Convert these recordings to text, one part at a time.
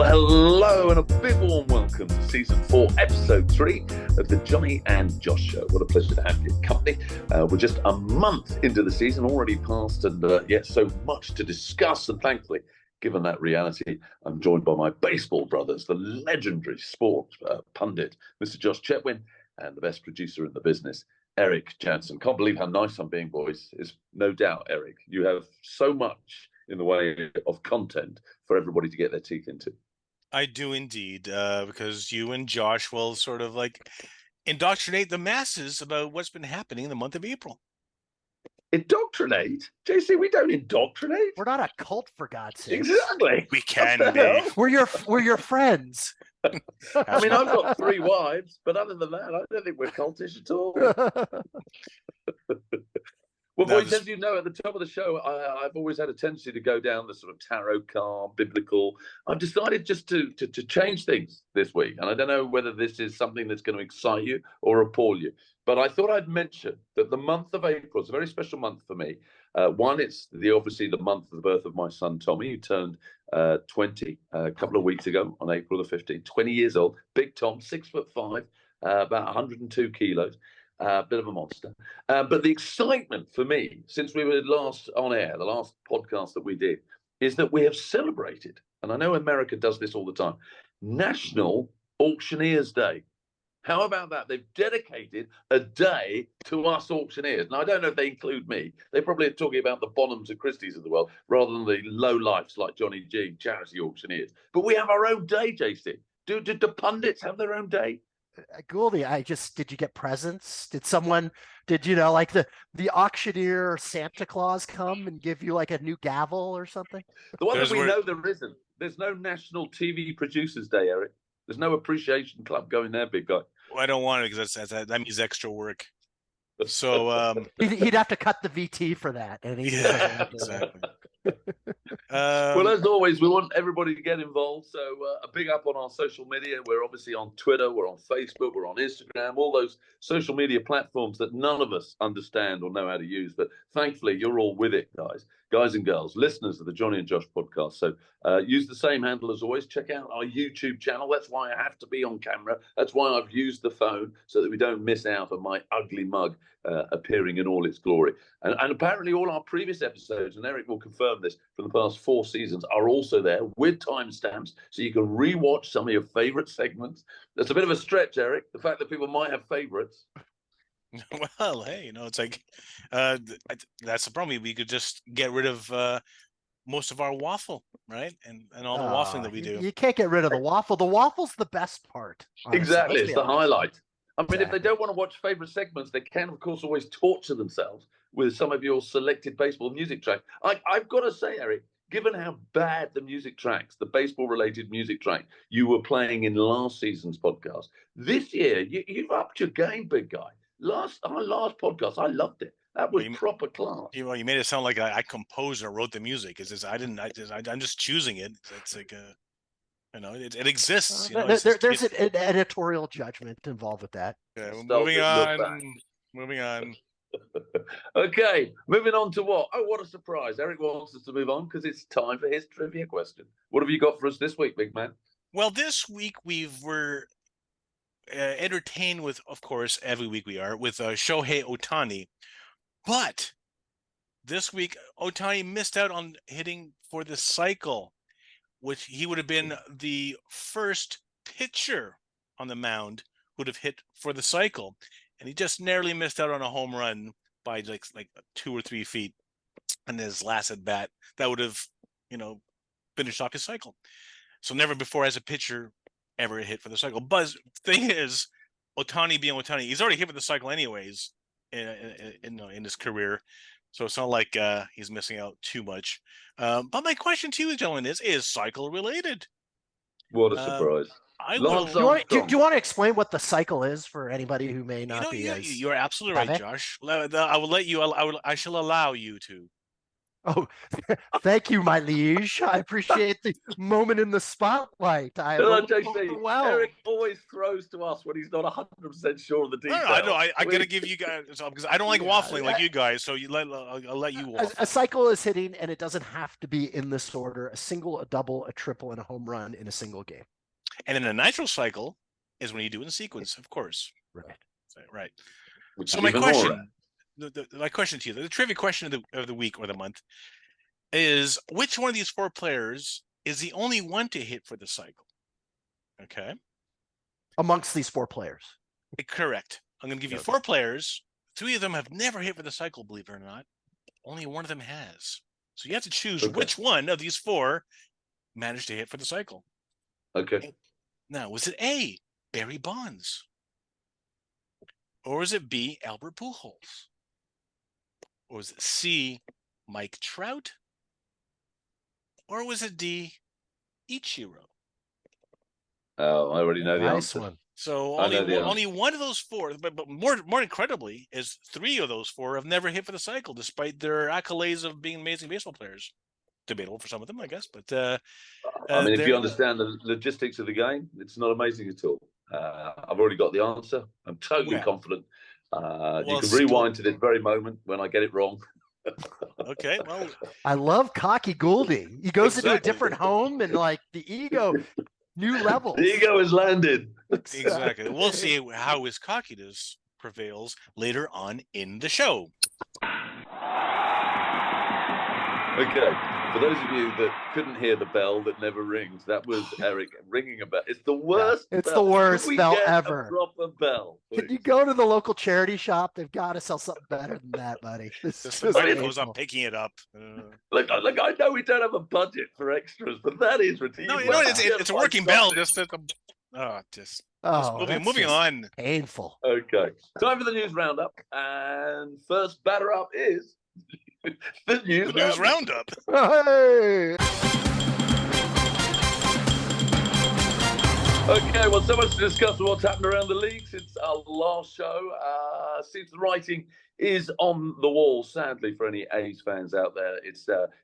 Well, hello and a big warm welcome to Season 4, Episode 3 of the Jonny and Josh Show. What a pleasure to have your company. We're just a month into the season, already past, and yet so much to discuss. And thankfully, given that reality, I'm joined by my baseball brothers, the legendary sport pundit, Mr. Josh Chetwin, and the best producer in the business, Erik Jansen. Can't believe how nice I'm being, boys. It's no doubt, Erik. You have so much in the way of content for everybody to get their teeth into. I do indeed, because you and Josh will sort of like indoctrinate the masses about what's been happening in the month of April. Indoctrinate? JC, we don't indoctrinate. We're not a cult, for God's sake. Exactly. We can be. We're your friends. I mean, I've got 3 wives, but other than that, I don't think we're cultish at all. Well, boys, as you know, at the top of the show, I've always had a tendency to go down the sort of tarot card, biblical. I've decided just to change things this week. And I don't know whether this is something that's going to excite you or appall you. But I thought I'd mention that the month of April is a very special month for me. One, it's obviously the month of the birth of my son, Tommy, who turned 20 a couple of weeks ago on April the 15th, 20 years old. Big Tom, 6'5", about 102 kilos. Bit of a monster. But the excitement for me, since we were last on air, the last podcast that we did, is that we have celebrated, and I know America does this all the time, National Auctioneers Day. How about that? They've dedicated a day to us auctioneers. Now, I don't know if they include me. They probably are talking about the Bonhams and Christies of the world rather than the low-lifes like Jonny G, charity auctioneers. But we have our own day, JC. Do the pundits have their own day? Goldie, did you get presents? Did you know, like the auctioneer Santa Claus come and give you like a new gavel or something? The one that we know there isn't. There's no National TV Producers Day, Erik. There's no appreciation club going there, big guy. Well, I don't want it because that means extra work. So he'd have to cut the VT for that. And exactly. Well, as always, we want everybody to get involved. So a big up on our social media. We're obviously on Twitter, we're on Facebook, we're on Instagram, all those social media platforms that none of us understand or know how to use. But thankfully, you're all with it, guys and girls, listeners of the Jonny and Josh podcast. So use the same handle as always. Check out our YouTube channel. That's why I have to be on camera. That's why I've used the phone so that we don't miss out on my ugly mug appearing in all its glory. And apparently all our previous episodes, and Erik will confirm this, for the past 4 seasons are also there with timestamps, so you can rewatch some of your favorite segments. That's a bit of a stretch, Erik, the fact that people might have favorites. Well, hey, it's like that's the problem. We could just get rid of most of our waffle, right? And all the waffling that we do. You can't get rid of the waffle. The waffle's the best part. Honestly. Exactly, it's the highlight. I mean, if they don't want to watch favorite segments, they can, of course, always torture themselves with some of your selected baseball music tracks. I've got to say, Erik, given how bad the music tracks, the baseball-related music track you were playing in last season's podcast, this year you've upped your game, big guy. Our last podcast, I loved it. That was proper class. You made it sound like I composed or wrote the music. I'm just choosing it. It's like it exists. There's an editorial judgment involved with that. Okay, moving on. Okay, moving on to what? Oh, what a surprise. Erik wants us to move on because it's time for his trivia question. What have you got for us this week, big man? Well, this week were entertained with, of course, every week we are, with Shohei Ohtani. But this week, Ohtani missed out on hitting for the cycle, which he would have been the first pitcher on the mound who would have hit for the cycle. And he just narrowly missed out on a home run by like 2 or 3 feet in his last at bat. That would have, finished off his cycle. So never before as a pitcher ever hit for the cycle. But the thing is, Ohtani being Ohtani, he's already hit for the cycle anyways in his career. So it's not like he's missing out too much. But my question to you, gentlemen, is cycle related? What a surprise. Do you want to explain what the cycle is for anybody who may not be? You're absolutely right, Josh. I will let you. I shall allow you to. Oh, thank you, my liege. I appreciate the moment in the spotlight. I'm overwhelmed. Erik always throws to us when he's not 100% sure of the details. I know. I got to give you guys, because I don't like waffling like you guys. So I'll let you waffle. A cycle is hitting, and it doesn't have to be in this order: a single, a double, a triple, and a home run in a single game. And then a natural cycle is when you do it in sequence, of course. Right. So my question, my question to you, the trivia question of the week or the month, is which one of these four players is the only one to hit for the cycle? Okay. Amongst these four players. Correct. I'm going to give you four players. Three of them have never hit for the cycle, believe it or not. Only one of them has. So you have to choose which one of these four managed to hit for the cycle. Okay. Now, was it A, Barry Bonds? Or was it B, Albert Pujols? Or was it C, Mike Trout? Or was it D, Ichiro? Oh, I already know the answer. One. So only one of those four, but more incredibly, is three of those four have never hit for the cycle, despite their accolades of being amazing baseball players. Debatable for some of them, I guess, but I mean, if you understand the logistics of the game, it's not amazing at all. I've already got the answer. I'm totally confident. You can rewind to this very moment when I get it wrong. Okay, well, I love cocky Gouldy. He goes into a different home, and like the ego, new levels. The ego has landed. Exactly. We'll see how his cockiness prevails later on in the show. Okay. For those of you that couldn't hear the bell that never rings, that was Erik ringing a bell. It's the worst. Yeah, it's the worst bell ever. A proper bell. Please? Can you go to the local charity shop? They've got to sell something better than that, buddy. Somebody goes up picking it up. Look, I know we don't have a budget for extras, but that is ridiculous. No, it's a working bell. Moving on. Painful. Okay. Time for the news roundup, and first batter up is. The news roundup. Hey! Okay, well, so much to discuss what's happened around the league since our last show. Seems the writing is on the wall, sadly, for any A's fans out there. It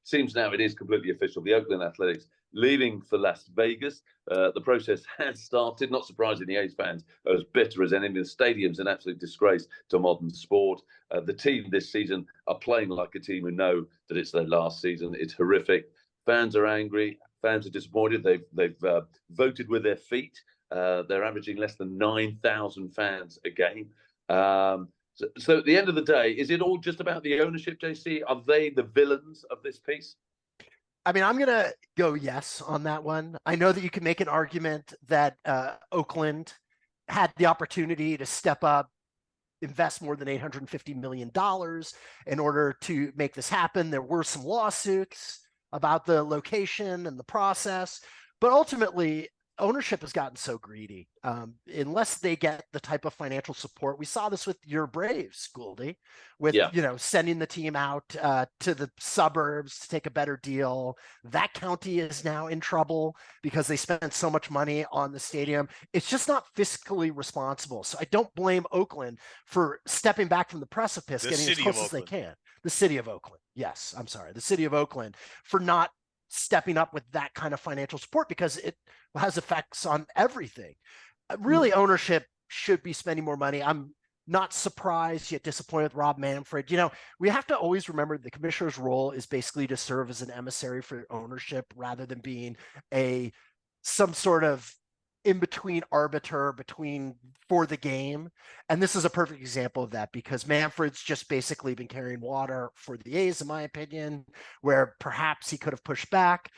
seems now it is completely official. The Oakland Athletics leaving for Las Vegas. The process has started. Not surprising, the A's fans are as bitter as any. The stadium's an absolute disgrace to modern sport. The team this season are playing like a team who know that it's their last season. It's horrific. Fans are angry. Fans are disappointed. They've voted with their feet. They're averaging less than 9,000 fans a game. So at the end of the day, is it all just about the ownership, JC? Are they the villains of this piece? I mean, I'm going to go yes on that one. I know that you can make an argument that Oakland had the opportunity to step up, invest more than $850 million in order to make this happen. There were some lawsuits about the location and the process, but ultimately ownership has gotten so greedy. Unless they get the type of financial support, we saw this with your Braves, Gouldy, with sending the team out to the suburbs to take a better deal. That county is now in trouble because they spent so much money on the stadium. It's just not fiscally responsible. So I don't blame Oakland for stepping back from the precipice, getting as close as they can. The city of Oakland. Yes, I'm sorry. The city of Oakland for not stepping up with that kind of financial support because it has effects on everything. Really, ownership should be spending more money. I'm not surprised yet disappointed with Rob Manfred. We have to always remember the commissioner's role is basically to serve as an emissary for ownership rather than being some sort of in-between arbiter for the game. And this is a perfect example of that because Manfred's just basically been carrying water for the A's, in my opinion, where perhaps he could have pushed back.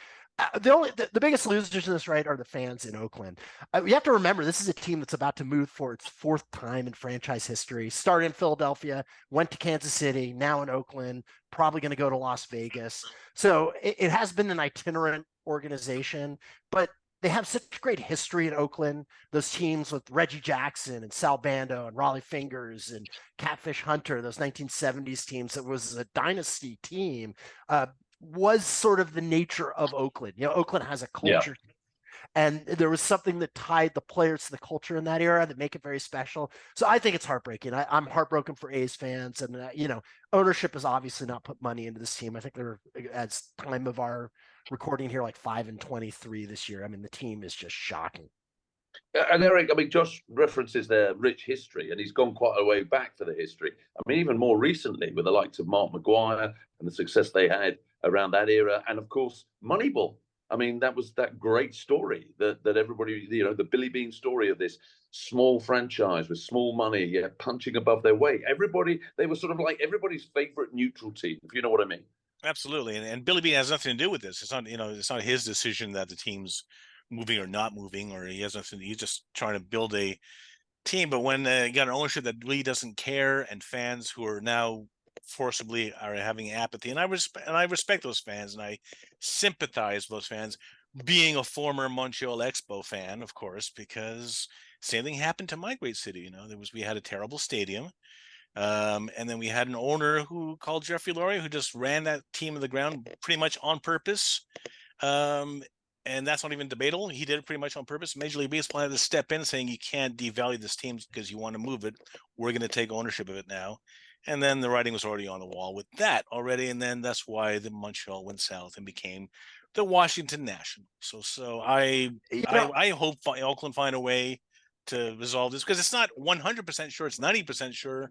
The biggest losers in this, right, are the fans in Oakland. You have to remember, this is a team that's about to move for its fourth time in franchise history. Started in Philadelphia, went to Kansas City, now in Oakland, probably going to go to Las Vegas. So it has been an itinerant organization, but they have such great history in Oakland. Those teams with Reggie Jackson and Sal Bando and Raleigh Fingers and Catfish Hunter, those 1970s teams that was a dynasty team, was sort of the nature of Oakland. Oakland has a culture. Yeah. And there was something that tied the players to the culture in that era that make it very special. So I think it's heartbreaking. I'm heartbroken for A's fans. And, ownership has obviously not put money into this team. I think they're, as time of our recording here, like 5-23 this year. I mean, the team is just shocking. And Erik, I mean, Josh references their rich history, and he's gone quite a way back for the history. I mean, even more recently with the likes of Mark Maguire and the success they had around that era, and of course, Moneyball. I mean, that was that great story that everybody, the Billy Bean story of this small franchise with small money, punching above their weight. They were sort of like everybody's favorite neutral team, if you know what I mean. Absolutely, and Billy Bean has nothing to do with this. It's not, it's not his decision that the team's moving or not moving, or he has nothing. He's just trying to build a team. But when you got an ownership that really doesn't care, and fans who are now forcibly are having apathy, and I respect those fans, and I sympathize with those fans. Being a former Montreal Expo fan, of course, because same thing happened to my great city. We had a terrible stadium. And then we had an owner who called Jeffrey Lurie, who just ran that team to the ground pretty much on purpose. And that's not even debatable. He did it pretty much on purpose. Major League Baseball had to step in saying, you can't devalue this team because you want to move it. We're going to take ownership of it now. And then the writing was already on the wall with that already. And then that's why the Montreal went south and became the Washington Nationals. So I hope Oakland find a way to resolve this, because it's not 100% sure. It's 90% sure.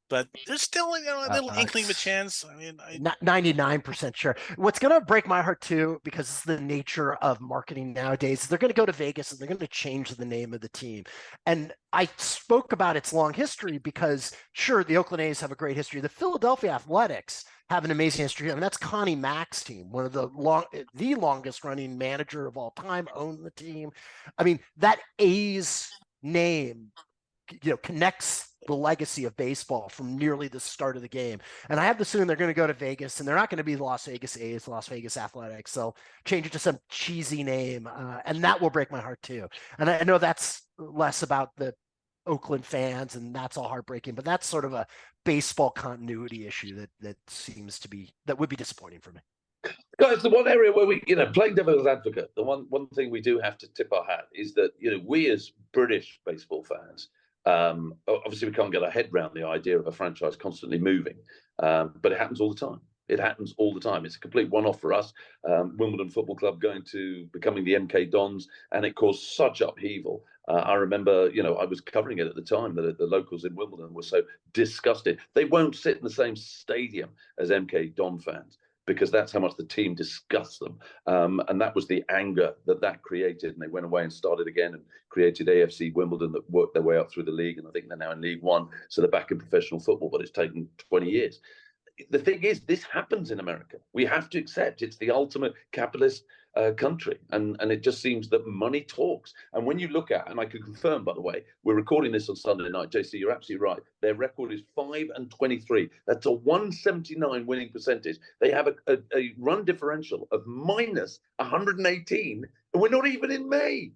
But there's still a little inkling of a chance. I mean, not 99% sure. What's going to break my heart too, because it's the nature of marketing nowadays, they're going to go to Vegas and they're going to change the name of the team. And I spoke about its long history because, sure, the Oakland A's have a great history. The Philadelphia Athletics have an amazing history. I mean, that's Connie Mack's team, one of the longest running manager of all time, owned the team. I mean, that A's name, connects the legacy of baseball from nearly the start of the game. And I have the feeling they're going to go to Vegas, and they're not going to be the Las Vegas A's, Las Vegas Athletics. They'll change it to some cheesy name, and that will break my heart too. And I know that's less about the Oakland fans, and that's all heartbreaking, but that's sort of a baseball continuity issue that would be disappointing for me. Guys, the one area where we, playing devil's advocate, the one thing we do have to tip our hat is that, we as British baseball fans, obviously we can't get our head around the idea of a franchise constantly moving, but it happens all the time. It happens all the time. It's a complete one-off for us. Wimbledon Football Club going to becoming the MK Dons, and it caused such upheaval. I remember, I was covering it at the time, that the locals in Wimbledon were so disgusted. They won't sit in the same stadium as MK Don fans, because that's how much the team disgusts them. And that was the anger that created. And they went away and started again and created AFC Wimbledon, that worked their way up through the league. And I think they're now in League One. So they're back in professional football, but it's taken 20 years. The thing is, this happens in America. We have to accept it's the ultimate capitalist country. And it just seems that money talks. And when you look at, and I can confirm, by the way, we're recording this on Sunday night, JC, you're absolutely right. Their record is 5-23. That's a 179 winning percentage. They have a run differential of minus 118. And we're not even in May.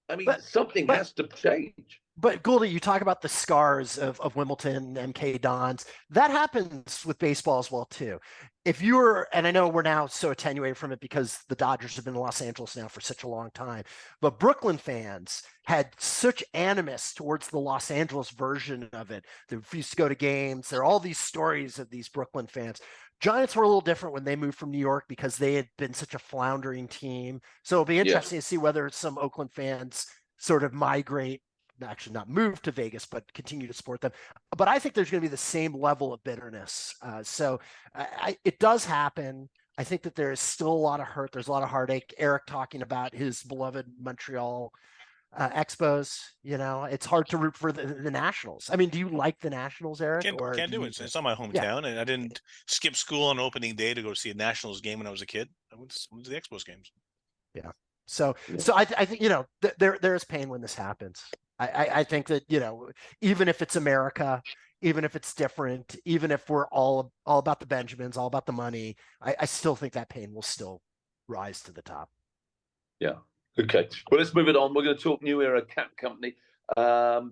I mean, something has to change. But Goldie, you talk about the scars of Wimbledon, MK Dons. That happens with baseball as well too. If you're, and I know we're now so attenuated from it because the Dodgers have been in Los Angeles now for such a long time, but Brooklyn fans had such animus towards the Los Angeles version of it. They refused to go to games. There are all these stories of these Brooklyn fans. Giants were a little different when they moved from New York because they had been such a floundering team. So it'll be interesting to see whether some Oakland fans sort of migrate, actually not move to Vegas, but continue to support them. But I think there's going to be the same level of bitterness. So it does happen. I think that there is still a lot of hurt. There's a lot of heartache. Erik talking about his beloved Montreal Expos. It's hard to root for the Nationals. I mean, do you like the Nationals, Erik? Can't do it. It's not my hometown, and I didn't skip school on opening day to go see a Nationals game when I was a kid. I went to the Expos games. Yeah. So I think, there is pain when this happens. I think that, even if it's America, even if it's different, even if we're all about the Benjamins, all about the money, I still think that pain will still rise to the top. Yeah. Okay. Well, let's move it on. We're going to talk New Era Cat Company.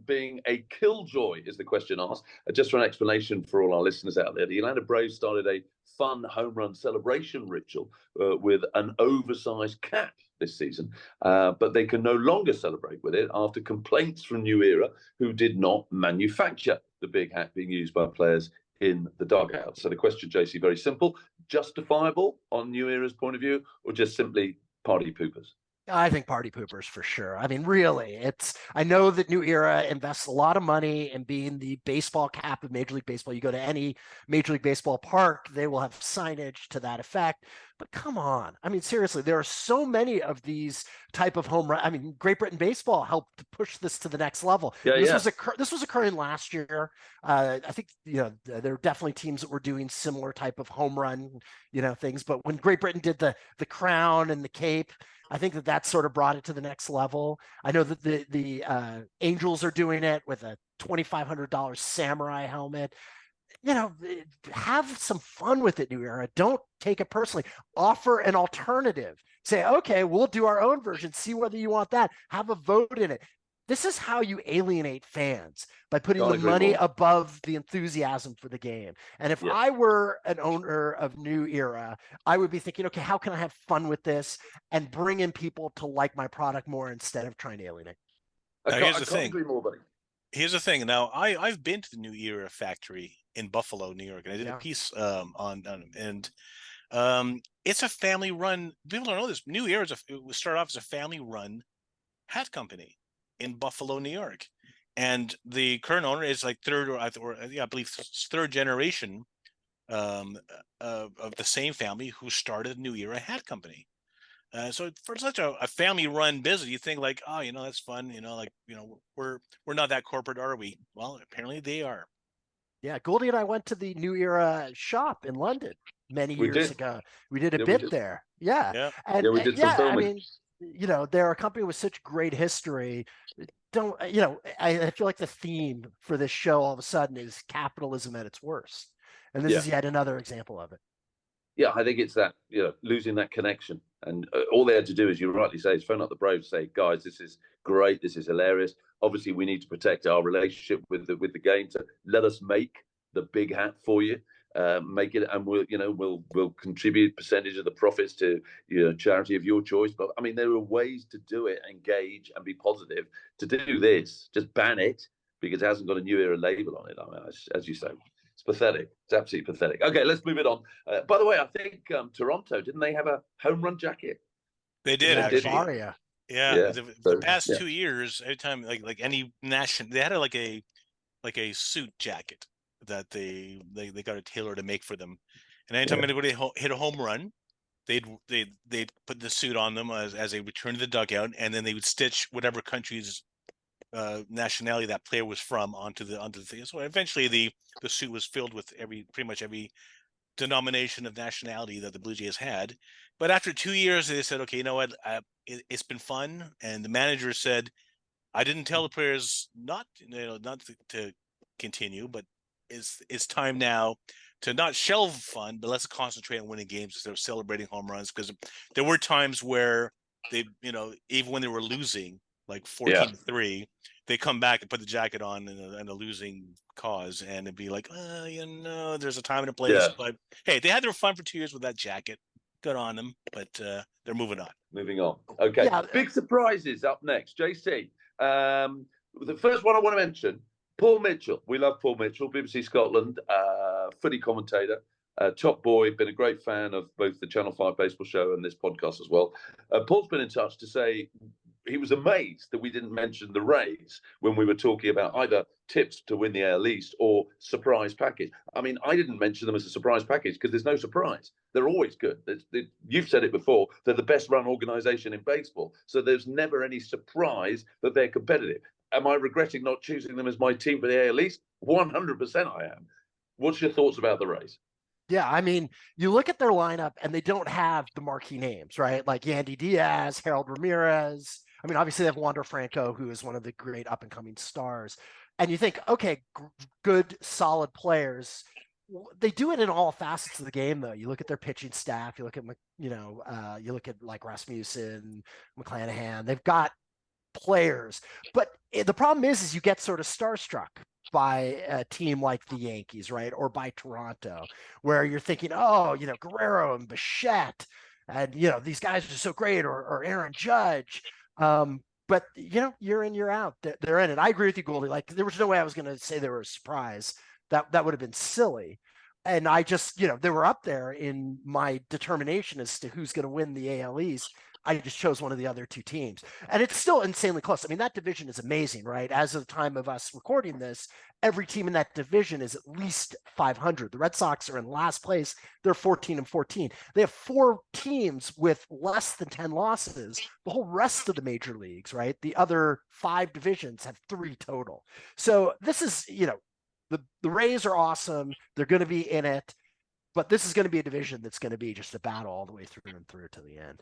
Being a killjoy is the question asked. Just for an explanation for all our listeners out there, the Atlanta Braves started a fun home run celebration ritual with an oversized cap this season, but they can no longer celebrate with it after complaints from New Era, who did not manufacture the big hat being used by players in the dugout. So the question, JC, very simple: justifiable on New Era's point of view, or just simply party poopers? I think party poopers for sure. I mean, really, I know that New Era invests a lot of money in being the baseball cap of Major League Baseball. You go to any Major League Baseball park, they will have signage to that effect. But come on. I mean, seriously, there are so many of these type of home run. I mean, Great Britain baseball helped to push this to the next level. This was occurring last year. I think, there are definitely teams that were doing similar type of home run, things. But when Great Britain did the crown and the cape, I think that sort of brought it to the next level. I know that the Angels are doing it with a $2,500 samurai helmet. Have some fun with it, New Era. Don't take it personally. Offer an alternative. Say, okay, we'll do our own version. See whether you want that. Have a vote in it. This is how you alienate fans, by putting the money above the enthusiasm for the game. And if I were an owner of New Era, I would be thinking, okay, how can I have fun with this and bring in people to like my product more instead of trying to alienate? Here's the thing. Here's the thing. Now, I've been to the New Era factory in Buffalo, New York, and I did a piece on and it's a family-run. People don't know this. New Era started off as a family-run hat company in Buffalo, New York, and the current owner is like I believe third generation of the same family who started New Era Hat Company. So for such a family-run business, you think like, oh, that's fun. We're not that corporate, are we? Well, apparently they are. Yeah, Goldie and I went to the New Era shop in London many years ago. We did a bit there. Yeah. And we did some filming. I mean, they're a company with such great history. I feel like the theme for this show all of a sudden is capitalism at its worst. And this is yet another example of it. Yeah, I think it's that, losing that connection. And all they had to do, as you rightly say, is phone up the Braves, say, guys, this is great. This is hilarious. Obviously, we need to protect our relationship with the game. So let us make the big hat for you. Make it, and we'll contribute percentage of the profits to charity of your choice. But I mean, there are ways to do it, engage and be positive. To do this, just ban it because it hasn't got a New Era label on it. I mean, as you say, it's pathetic. It's absolutely pathetic. Okay, let's move it on. By the way, I think Toronto, didn't they have a home run jacket? They did. Actually. Yeah. The past 2 years, every time like any national, they had like a suit jacket that they got a tailor to make for them, and anytime anybody hit a home run, they'd put the suit on them as they returned to the dugout, and then they would stitch whatever country's nationality that player was from onto the thing. So eventually the suit was filled with pretty much every denomination of nationality that the Blue Jays had. But after 2 years, they said, okay, you know what, it's been fun, and the manager said, I didn't tell the players not to continue, but it's time now to not shelve fun, but let's concentrate on winning games instead of celebrating home runs. Because there were times where they, even when they were losing, like 14-3, they come back and put the jacket on in a losing cause, and it'd be like, there's a time and a place. Yeah. But hey, they had their fun for 2 years with that jacket. Good on them, but they're moving on. Moving on. Okay. Yeah. Big surprises up next. JC. The first one I want to mention, Paul Mitchell. We love Paul Mitchell, BBC Scotland, footy commentator, top boy, been a great fan of both the Channel 5 baseball show and this podcast as well. Paul's been in touch to say he was amazed that we didn't mention the Rays when we were talking about either tips to win the AL East or surprise package. I mean, I didn't mention them as a surprise package because there's no surprise. They're always good. You've said it before. They're the best run organization in baseball. So there's never any surprise that they're competitive. Am I regretting not choosing them as my team for the AL East? 100% I am. What's your thoughts about the Rays? Yeah, I mean, you look at their lineup and they don't have the marquee names, right? Like Yandy Diaz, Harold Ramirez. I mean, obviously they have Wander Franco, who is one of the great up-and-coming stars. And you think, okay, good, solid players. They do it in all facets of the game, though. You look at their pitching staff. You look at, you look at like Rasmussen, McClanahan. They've got players. But the problem is you get sort of starstruck by a team like the Yankees, right? Or by Toronto, where you're thinking, Guerrero and Bichette. and these guys are so great, or Aaron Judge. But year in, year out, they're in it. I agree with you, Goldie. Like, there was no way I was going to say they were a surprise. That would have been silly. And I just, they were up there in my determination as to who's going to win the AL East. I just chose one of the other two teams. And it's still insanely close. I mean, that division is amazing, right? As of the time of us recording this, every team in that division is at least 500. The Red Sox are in last place. They're 14-14. They have 4 teams with less than 10 losses. The whole rest of the major leagues, right? The other 5 divisions have 3 total. So this is, the Rays are awesome. They're going to be in it. But this is going to be a division that's going to be just a battle all the way through and through to the end.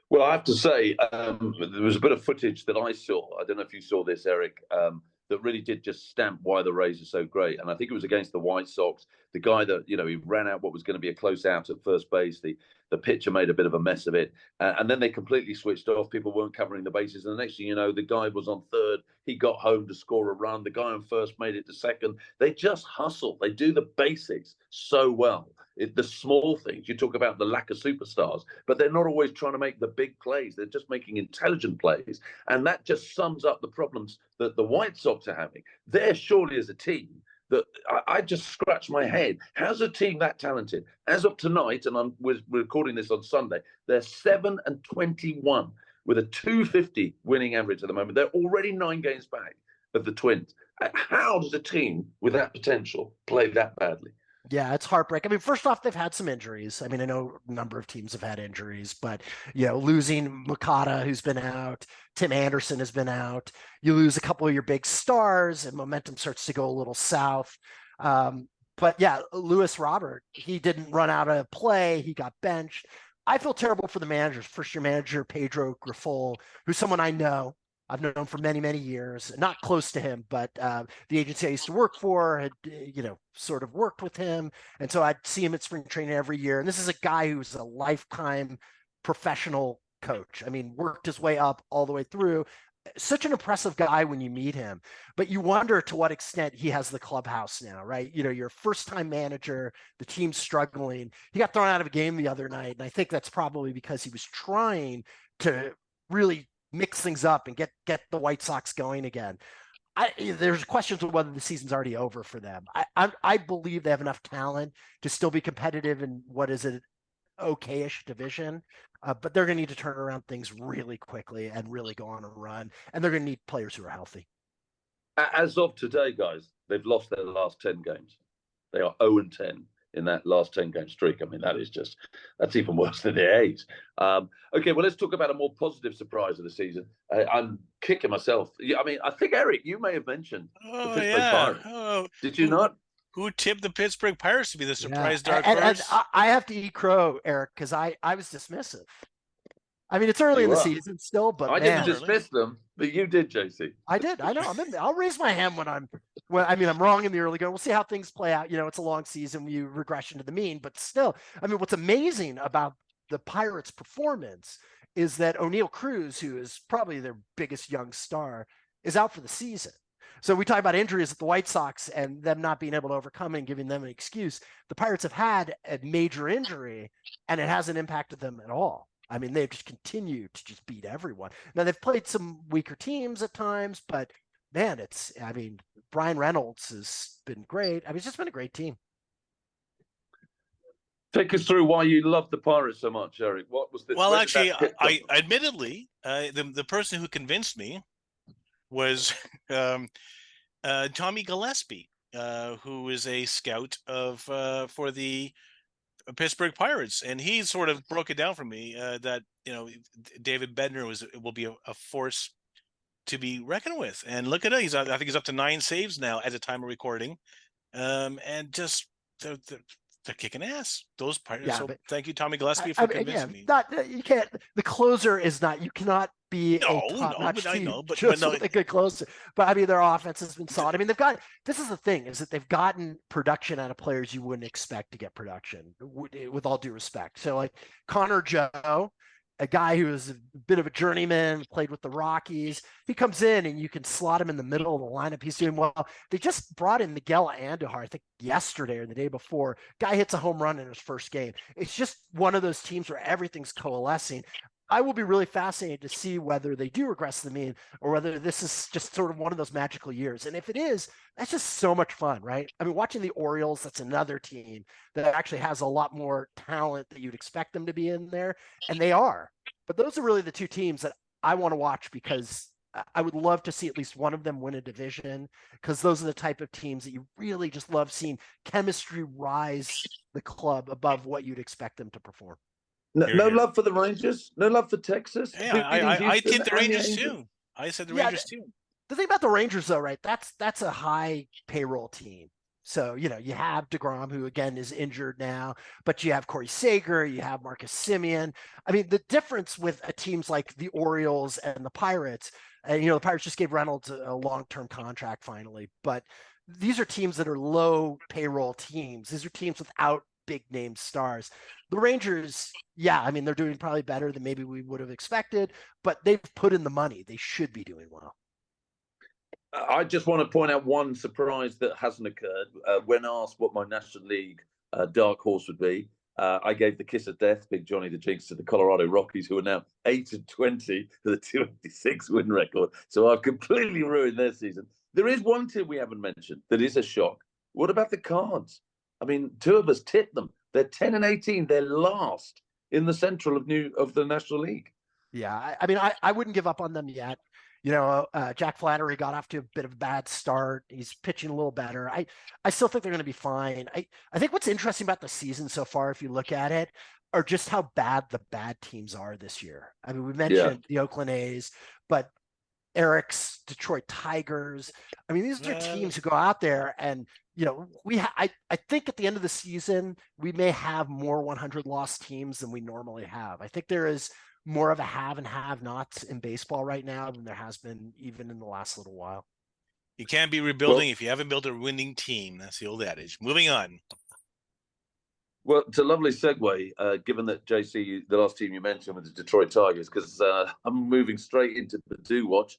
Well, I have to say, there was a bit of footage that I saw. I don't know if you saw this, Erik, that really did just stamp why the Rays are so great. And I think it was against the White Sox. The guy that, he ran out what was going to be a close out at first base. The pitcher made a bit of a mess of it. And then they completely switched off. People weren't covering the bases. And the next thing you know, the guy was on third. He got home to score a run. The guy on first made it to second. They just hustle. They do the basics so well. The small things. You talk about the lack of superstars, but they're not always trying to make the big plays. They're just making intelligent plays. And that just sums up the problems that the White Sox are having. They're surely, as a team, that I just scratch my head. How's a team that talented? As of tonight, and we're recording this on Sunday, they're 7-21 with a 250 winning average at the moment. They're already 9 games back of the Twins. How does a team with that potential play that badly? Yeah, it's heartbreaking. I mean, first off, they've had some injuries. I mean, I know a number of teams have had injuries, but, losing Makata, who's been out, Tim Anderson has been out. You lose a couple of your big stars and momentum starts to go a little south. But yeah, Luis Robert, he didn't run out of play. He got benched. I feel terrible for the managers. First year manager, Pedro Grifol, who's someone I know. I've known for many, many years, not close to him, but the agency I used to work for had, sort of worked with him. And so I'd see him at spring training every year. And this is a guy who's a lifetime professional coach. I mean, worked his way up all the way through. Such an impressive guy when you meet him, but you wonder to what extent he has the clubhouse now, right? You're a first-time manager, the team's struggling. He got thrown out of a game the other night, and I think that's probably because he was trying to really mix things up and get the White Sox going again. There's questions of whether the season's already over for them. I believe they have enough talent to still be competitive in what is an okay-ish division, but they're going to need to turn around things really quickly and really go on a run, and they're going to need players who are healthy. As of today, guys, they've lost their last 10 games. They are 0-10 in that last 10-game streak. I mean, that's even worse than the A's. Okay, well, let's talk about a more positive surprise of the season. I'm kicking myself. I mean, I think, Erik, you may have mentioned the Pittsburgh Pirates. Did you not? Who tipped the Pittsburgh Pirates to be the surprise dark horse? And I have to eat crow, Erik, because I was dismissive. I mean, it's early in the season still, but I didn't dismiss them, but you did, JC. I did. I know. I'll raise my hand when I'm wrong in the early going. We'll see how things play out. It's a long season. You regression to the mean, but still, I mean, what's amazing about the Pirates' performance is that O'Neal Cruz, who is probably their biggest young star, is out for the season. So we talk about injuries at the White Sox and them not being able to overcome it and giving them an excuse. The Pirates have had a major injury, and it hasn't impacted them at all. I mean, they've just continued to just beat everyone. Now, they've played some weaker teams at times, but man, Brian Reynolds has been great. I mean, it's just been a great team. Take us through why you love the Pirates so much, Erik. What was the? Well, actually, I admittedly, the person who convinced me was Tommy Gillespie, who is a scout for the Pittsburgh Pirates, and he sort of broke it down for me that David Bednar will be a force to be reckoned with. And look at it, I think he's up to 9 saves now at the time of recording, and just they're kicking ass. Those Pirates. Yeah, so thank you, Tommy Gillespie, for convincing me. You can't. The closer is not. You cannot be a top-notch team. I know, but with a good closer. But I mean, their offense has been solid. I mean, they've got. This is the thing: is that they've gotten production out of players you wouldn't expect to get production. With all due respect, so like Connor Joe a guy who is a bit of a journeyman, played with the Rockies. He comes in and you can slot him in the middle of the lineup. He's doing well. They just brought in Miguel Andujar, I think yesterday or the day before. Guy hits a home run in his first game. It's just one of those teams where everything's coalescing. I will be really fascinated to see whether they do regress to the mean or whether this is just sort of one of those magical years. And if it is, that's just so much fun, right? I mean, watching the Orioles, that's another team that actually has a lot more talent that you'd expect them to be in there, and they are. But those are really the two teams that I want to watch because I would love to see at least one of them win a division, because those are the type of teams that you really just love seeing chemistry rise the club above what you'd expect them to perform. No love for the Rangers. No love for Texas. Yeah, I think the Rangers too. I said the Rangers too. The thing about the Rangers, though, right? That's a high payroll team. So, you know, you have DeGrom, who again is injured now, but you have Corey Seager, you have Marcus Semien. I mean, the difference with teams like the Orioles and the Pirates, and you know, the Pirates just gave Reynolds a long-term contract finally, but these are teams that are low payroll teams. These are teams without big name stars. The Rangers, yeah, I mean, they're doing probably better than maybe we would have expected, but they've put in the money. They should be doing well. I just want to point out one surprise that hasn't occurred. When asked what my National League dark horse would be, I gave the kiss of death, Big Jonny the Jinx, to the Colorado Rockies, who are now 8-20 with a 286 win record. So I've completely ruined their season. There is one team we haven't mentioned that is a shock. What about the Cards? I mean, two of us tipped them. They're 10-18. They're last in the Central of the National League. Yeah, I mean, I wouldn't give up on them yet. You know, Jack Flaherty got off to a bit of a bad start. He's pitching a little better. I still think they're going to be fine. I think what's interesting about the season so far, if you look at it, are just how bad the bad teams are this year. I mean, we mentioned the Oakland A's, but Erik's Detroit Tigers. I mean, these are teams who go out there and, you know, I think at the end of the season, we may have more 100 loss teams than we normally have. I think there is more of a have and have nots in baseball right now than there has been even in the last little while. You can't be rebuilding if you haven't built a winning team. That's the old adage. Moving on. Well, it's a lovely segue, given that, JC, the last team you mentioned was the Detroit Tigers, because I'm moving straight into the Do Watch.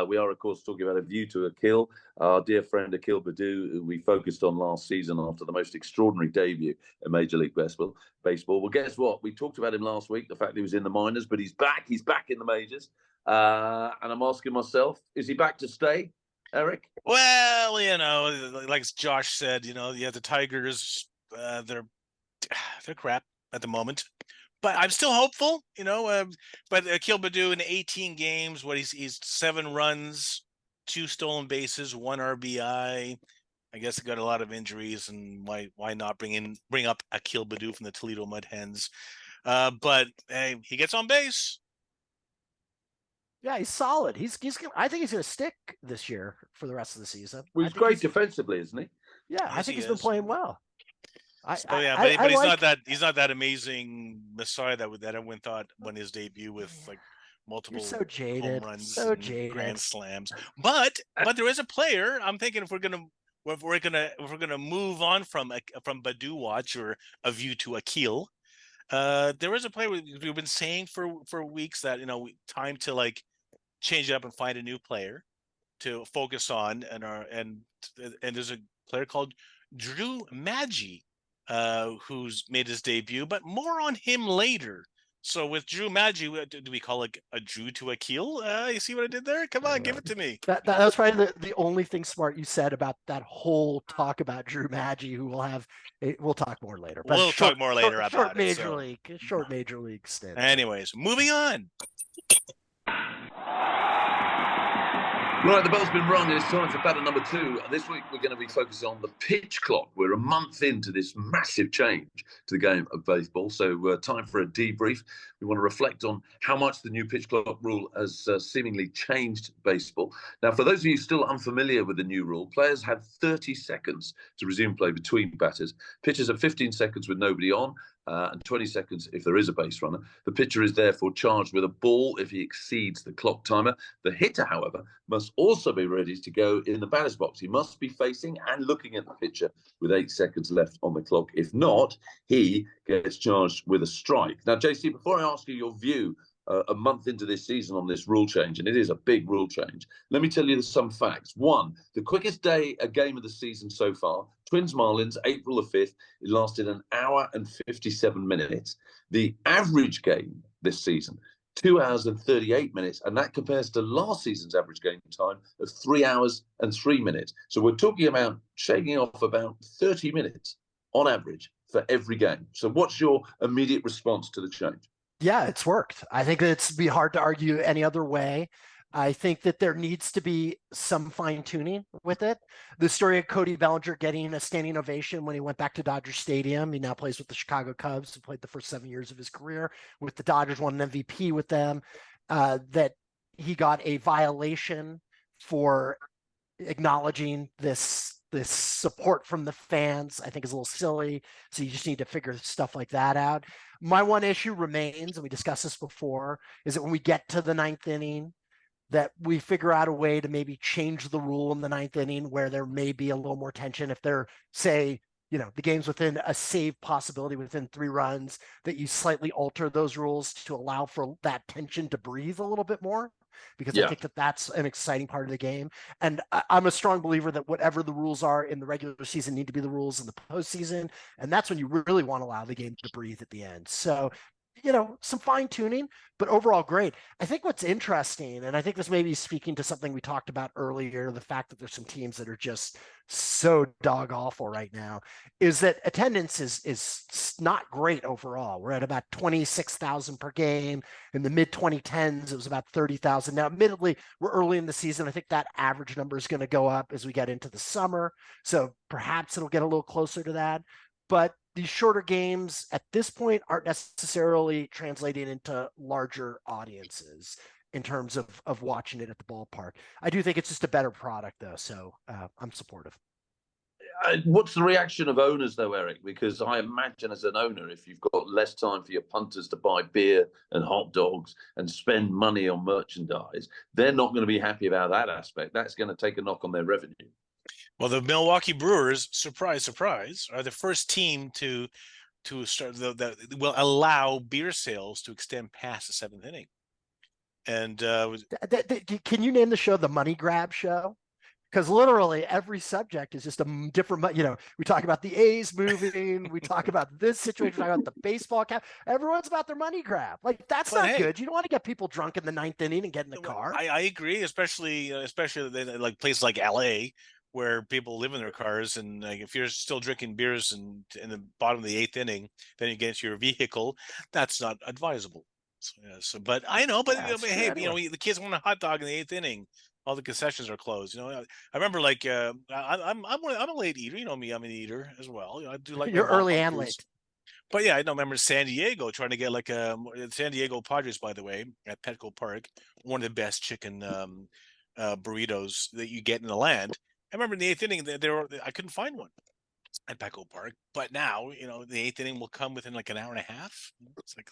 We are, of course, talking about A View to a Kill. Our dear friend Akil Baddoo, who we focused on last season after the most extraordinary debut in Major League Baseball. Well, guess what? We talked about him last week, the fact that he was in the minors, but he's back. He's back in the majors. And I'm asking myself, is he back to stay, Erik? Well, you know, like Josh said, you know, the Tigers, they're crap at the moment. But I'm still hopeful, you know. But Akil Baddoo in 18 games, he's 7 runs, 2 stolen bases, 1 RBI. I guess he got a lot of injuries, and why not bring up Akil Baddoo from the Toledo Mud Hens? But hey, he gets on base. Yeah, he's solid. I think he's going to stick this year for the rest of the season. Well, he's great defensively, isn't he? Yeah, I think he's been playing well. But he's not that amazing Messiah that everyone thought when his debut with like multiple home runs, grand slams. But there is a player. I'm thinking if we're gonna move on from Baddoo Watch or A View to Akil, there is a player we've been saying for weeks that, you know, time to like change it up and find a new player to focus on, and there's a player called Drew Maggi, who's made his debut, but more on him later. So with Drew Maggi, do we call it a Drew to Akil? You see what I did there? Come on, give it to me. That was probably the only thing smart you said about that whole talk about Drew Maggi, who we'll talk more later. But we'll talk more later about short major league stint. Anyways, moving on. Right, the bell's been rung and it's time for batter number 2. This week we're going to be focusing on the pitch clock. We're a month into this massive change to the game of baseball, so time for a debrief. We want to reflect on how much the new pitch clock rule has seemingly changed baseball. Now, for those of you still unfamiliar with the new rule, players have 30 seconds to resume play between batters. Pitchers have 15 seconds with nobody on, and 20 seconds if there is a base runner. The pitcher is therefore charged with a ball if he exceeds the clock timer. The hitter, however, must must also be ready to go in the batter's box. He must be facing and looking at the pitcher with 8 seconds left on the clock. If not, he gets charged with a strike. Now, JC, before I ask you your view a month into this season on this rule change, and it is a big rule change, let me tell you some facts. One, the quickest game of the season so far, Twins Marlins, April the 5th, it lasted 1 hour and 57 minutes. The average game this season, 2 hours and 38 minutes, and that compares to last season's average game time of 3 hours and 3 minutes. So we're talking about shaving off about 30 minutes on average for every game. So what's your immediate response to the change? Yeah, it's worked. I think it's be hard to argue any other way. I think that there needs to be some fine tuning with it. The story of Cody Bellinger getting a standing ovation when he went back to Dodger Stadium. He now plays with the Chicago Cubs, who played the first 7 years of his career with the Dodgers, won an MVP with them, that he got a violation for acknowledging this support from the fans, I think is a little silly. So you just need to figure stuff like that out. My one issue remains, and we discussed this before, is that when we get to the 9th inning, that we figure out a way to maybe change the rule in the 9th inning where there may be a little more tension. If they're, say, the game's within a save possibility within 3 runs, that you slightly alter those rules to allow for that tension to breathe a little bit more, because I think that that's an exciting part of the game. And I'm a strong believer that whatever the rules are in the regular season need to be the rules in the postseason. And that's when you really want to allow the game to breathe at the end. So, some fine tuning, but overall great. I think what's interesting, and I think this may be speaking to something we talked about earlier, the fact that there's some teams that are just so dog awful right now, is that attendance is not great overall. We're at about 26,000 per game. In the mid 2010s, it was about 30,000. Now, admittedly, we're early in the season. I think that average number is going to go up as we get into the summer. So perhaps it'll get a little closer to that. But these shorter games at this point aren't necessarily translating into larger audiences in terms of watching it at the ballpark. I do think it's just a better product, though, so I'm supportive. What's the reaction of owners, though, Erik? Because I imagine as an owner, if you've got less time for your punters to buy beer and hot dogs and spend money on merchandise, they're not going to be happy about that aspect. That's going to take a knock on their revenue. Well, the Milwaukee Brewers, surprise, surprise, are the first team to start that will allow beer sales to extend past the 7th inning. And can you name the show the Money Grab Show? Because literally every subject is just a different, we talk about the A's moving, we talk about this situation, we talk about the baseball cap. Everyone's about their money grab. Like, that's not good. You don't want to get people drunk in the 9th inning and get in the car. I agree, especially like places like LA, where people live in their cars, and if you're still drinking beers in the bottom of the 8th inning, then you get into your vehicle, that's not advisable. But I know, hey, anyway. The kids want a hot dog in the 8th inning. All the concessions are closed. I remember, I'm a late eater. You know me, I'm an eater as well. I do like. You're early and late. But yeah, I don't remember San Diego trying to get San Diego Padres, by the way, at Petco Park, one of the best chicken burritos that you get in the land. I remember in the 8th inning, I couldn't find one at Petco Park, but now the 8th inning will come within like an hour and a half. It's like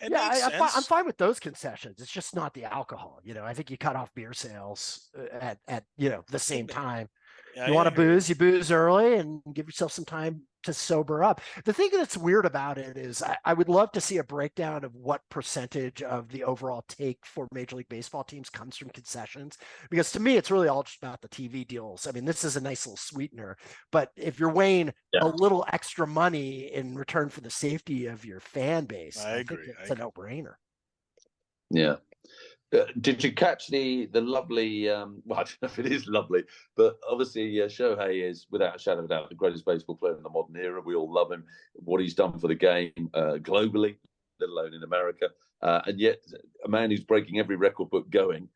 I'm fine with those concessions. It's just not the alcohol. I think you cut off beer sales at the same time. Yeah, you want to booze, you booze early and give yourself some time to sober up. The thing that's weird about it is I would love to see a breakdown of what percentage of the overall take for Major League Baseball teams comes from concessions, because to me, it's really all just about the TV deals. I mean, this is a nice little sweetener, but if you're weighing a little extra money in return for the safety of your fan base, I think it's a no-brainer. Yeah. Did you catch the lovely, well, I don't know if it is lovely, but obviously Shohei is, without a shadow of a doubt, the greatest baseball player in the modern era. We all love him, what he's done for the game globally, let alone in America. And yet a man who's breaking every record book going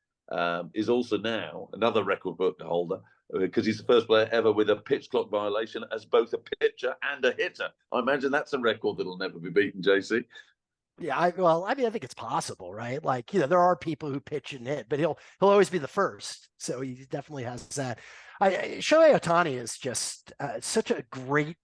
is also now another record book holder, because he's the first player ever with a pitch clock violation as both a pitcher and a hitter. I imagine that's a record that'll never be beaten, JC. Yeah, I think it's possible, right? Like, there are people who pitch and hit, but he'll always be the first. So he definitely has that. Shohei Ohtani is just such a great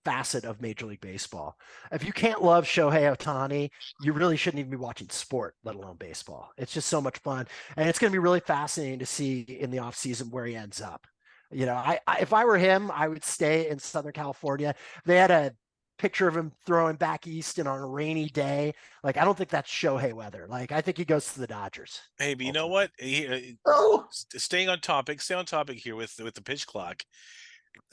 facet of Major League Baseball. If you can't love Shohei Ohtani, you really shouldn't even be watching sport, let alone baseball. It's just so much fun. And it's going to be really fascinating to see in the offseason where he ends up. You know, if I were him, I would stay in Southern California. They had a picture of him throwing back east and on a rainy day. Like, I don't think that's Shohei weather. Like, I think he goes to the Dodgers. Maybe, you know what? Staying on topic, stay on topic here with the pitch clock.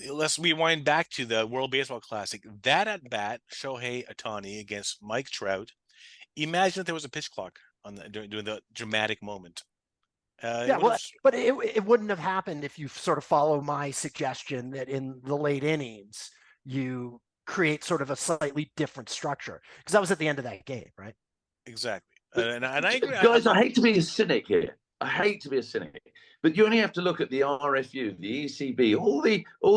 Let's rewind back to the World Baseball Classic. That at bat, Shohei Ohtani against Mike Trout. Imagine if there was a pitch clock on during the dramatic moment. But it wouldn't have happened if you sort of follow my suggestion that in the late innings you create sort of a slightly different structure, because that was at the end of that game, right? Exactly. And I agree. Guys, I hate to be a cynic here. I hate to be a cynic, but you only have to look at the RFU, the ECB, all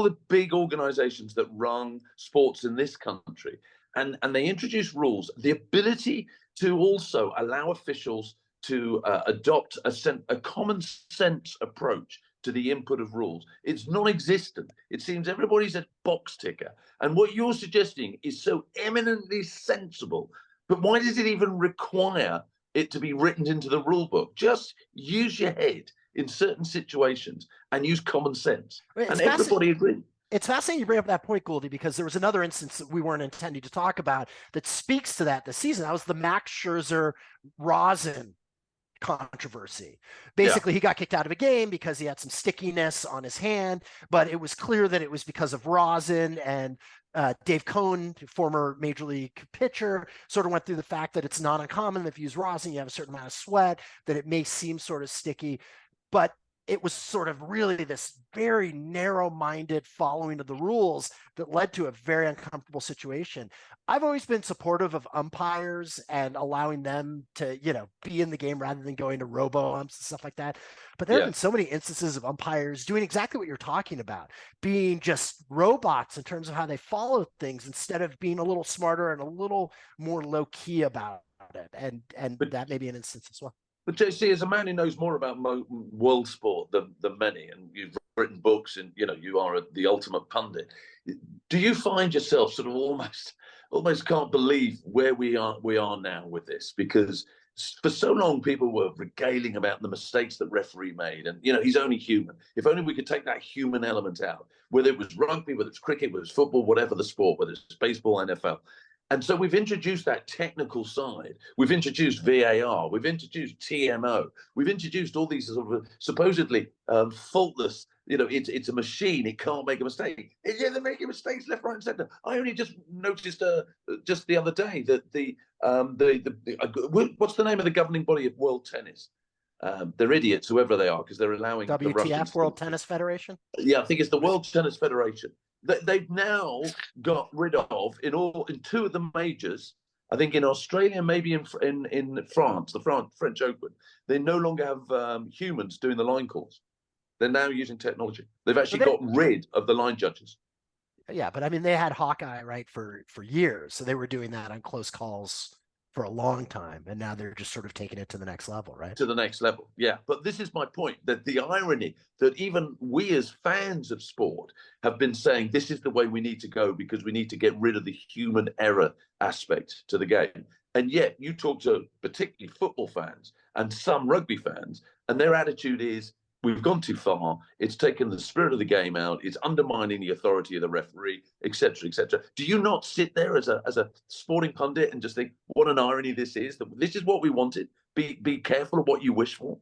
the big organizations that run sports in this country, and they introduce rules. The ability to also allow officials to adopt a common sense approach to the input of rules. It's non-existent. It seems everybody's a box ticker. And what you're suggesting is so eminently sensible. But why does it even require it to be written into the rule book? Just use your head in certain situations and use common sense. And everybody agrees. It's fascinating you bring up that point, Goldie, because there was another instance that we weren't intending to talk about that speaks to that this season. That was the Max Scherzer rosin controversy. Basically, he got kicked out of a game because he had some stickiness on his hand, but it was clear that it was because of rosin. And Dave Cohn, former Major League pitcher, sort of went through the fact that it's not uncommon if you use rosin, you have a certain amount of sweat, that it may seem sort of sticky. But it was sort of really this very narrow-minded following of the rules that led to a very uncomfortable situation. I've always been supportive of umpires and allowing them to, be in the game rather than going to robo-umps and stuff like that. But there have been so many instances of umpires doing exactly what you're talking about, being just robots in terms of how they follow things instead of being a little smarter and a little more low-key about it. And that may be an instance as well. But JC, as a man who knows more about world sport than many, and you've written books, and you are the ultimate pundit, do you find yourself sort of almost can't believe where we are now with this? Because for so long people were regaling about the mistakes that referee made, and he's only human. If only we could take that human element out, whether it was rugby, whether it's cricket, whether it's football, whatever the sport, whether it's baseball, NFL. And so we've introduced that technical side. We've introduced VAR. We've introduced TMO. We've introduced all these sort of supposedly faultless. It's a machine. It can't make a mistake. Yeah, they're making mistakes left, right, and centre. I only just noticed just the other day that what's the name of the governing body of world tennis? They're idiots, whoever they are, because they're allowing WTF, World Tennis Federation. Yeah, I think it's the World Tennis Federation. They've now got rid of in two of the majors. I think in Australia, maybe in France, the French Open, they no longer have humans doing the line calls. They're now using technology. They've actually got rid of the line judges. Yeah, but I mean, they had Hawkeye right for years, so they were doing that on close calls for a long time, and now they're just sort of taking it to the next level, right? To the next level, yeah. But this is my point, that the irony that even we as fans of sport have been saying this is the way we need to go because we need to get rid of the human error aspect to the game. And yet you talk to particularly football fans and some rugby fans, and their attitude is, we've gone too far. It's taken the spirit of the game out. It's undermining the authority of the referee, etc., etc. Do you not sit there as a sporting pundit and just think, what an irony this is? That this is what we wanted. Be careful of what you wish for.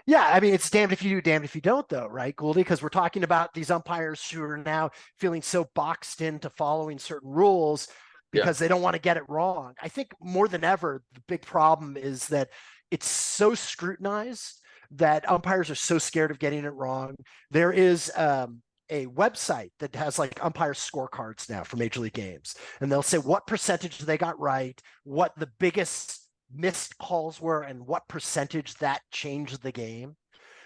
Yeah, I mean, it's damned if you do, damned if you don't, though, right, Goldie? Because we're talking about these umpires who are now feeling so boxed into following certain rules because they don't want to get it wrong. I think more than ever, the big problem is that it's so scrutinized that umpires are so scared of getting it wrong. There is a website that has like umpire scorecards now for Major League games, and they'll say what percentage they got right, what the biggest missed calls were, and what percentage that changed the game,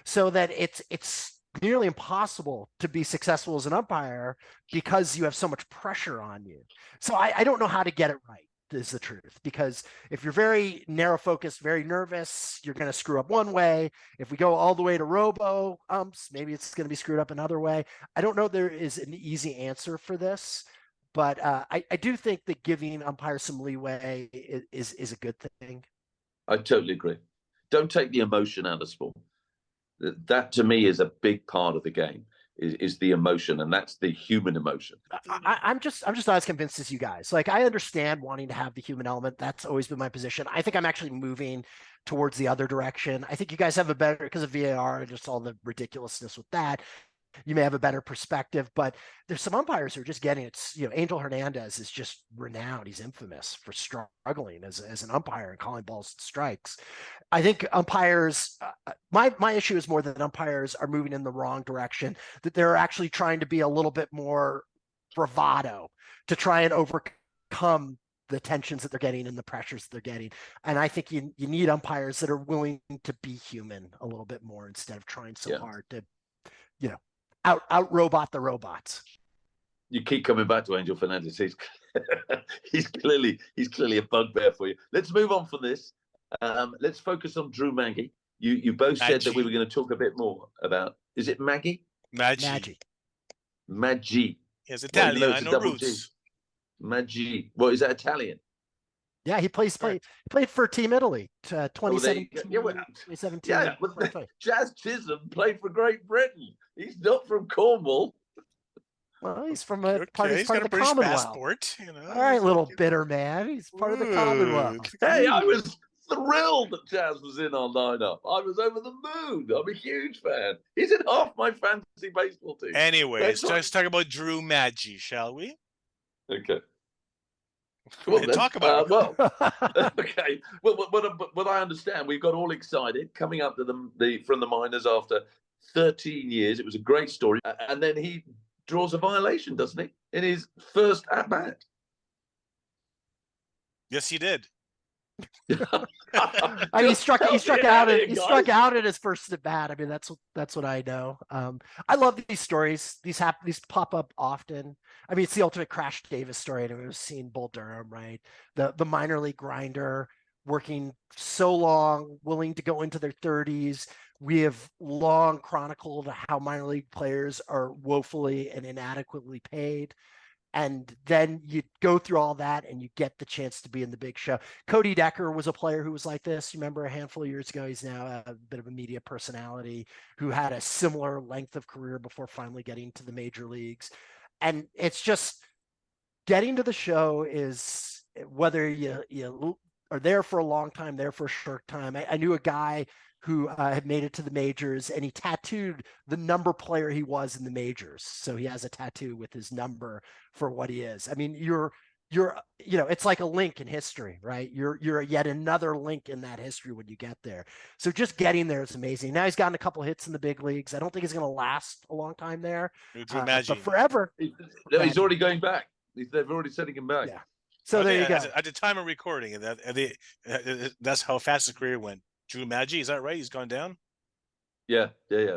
so that it's nearly impossible to be successful as an umpire because you have so much pressure on you. So I don't know how to get it right, is the truth, because if you're very narrow focused, very nervous, you're going to screw up one way. If we go all the way to robo umps, maybe it's going to be screwed up another way. I don't know there is an easy answer for this, But I do think that giving umpires some leeway is a good thing. I totally agree. Don't take the emotion out of sport. That to me is a big part of the game. Is the emotion, and that's the human emotion. I'm just not as convinced as you guys. Like, I understand wanting to have the human element. That's always been my position. I think I'm actually moving towards the other direction. I think you guys have a better, because of VAR and just all the ridiculousness with that, you may have a better perspective, but there's some umpires who are just getting it. Angel Hernandez is just renowned. He's infamous for struggling as an umpire and calling balls and strikes. I think umpires, my issue is more that umpires are moving in the wrong direction, that they're actually trying to be a little bit more bravado to try and overcome the tensions that they're getting and the pressures that they're getting. And I think you need umpires that are willing to be human a little bit more instead of trying so hard to, out robot the robots. You keep coming back to Angel Fernandez. He's clearly a bugbear for you. Let's move on from this. Let's focus on Drew Maggi. You both said that we were going to talk a bit more about. Is it Maggi? Maggi. It's Italian. I know roots. Maggi. What is that, Italian? Yeah, he played for Team Italy 2017. 2017. Yeah, Jazz Chisholm played for Great Britain. He's not from Cornwall. Well, he's from a part of the British Commonwealth. Passport, All right, little bitter man. He's part of the Commonwealth. Hey, I was thrilled that Jazz was in our lineup. I was over the moon. I'm a huge fan. He's in half my fantasy baseball team. Anyways, let's talk about Drew Maggi, shall we? Okay. Well, talk about it. Okay. Well, what I understand, we've got all excited coming up to from the minors after 13 years. It was a great story, and then he draws a violation, doesn't he, in his first at bat? Yes, he did. I mean, he struck out at his first at bat. I mean, that's what I know. I love these stories. These pop up often. I mean, it's the ultimate Crash Davis story. And we've seen Bull Durham, right? The minor league grinder working so long, willing to go into their 30s. We have long chronicled how minor league players are woefully and inadequately paid. And then you go through all that and you get the chance to be in the big show. Cody Decker was a player who was like this. You remember a handful of years ago, he's now a bit of a media personality who had a similar length of career before finally getting to the major leagues. And it's just getting to the show is whether you are there for a long time, there for a short time. I knew a guy who had made it to the majors, and he tattooed the number player he was in the majors. So he has a tattoo with his number for what he is. I mean, you're it's like a link in history, right? You're yet another link in that history when you get there. So just getting there is amazing. Now he's gotten a couple hits in the big leagues. I don't think he's going to last a long time there, but forever. He's already going back. They've already sending him back. Yeah. So there you go. At the time of recording, that's how fast his career went. Drew Maggi, is that right? He's gone down? Yeah.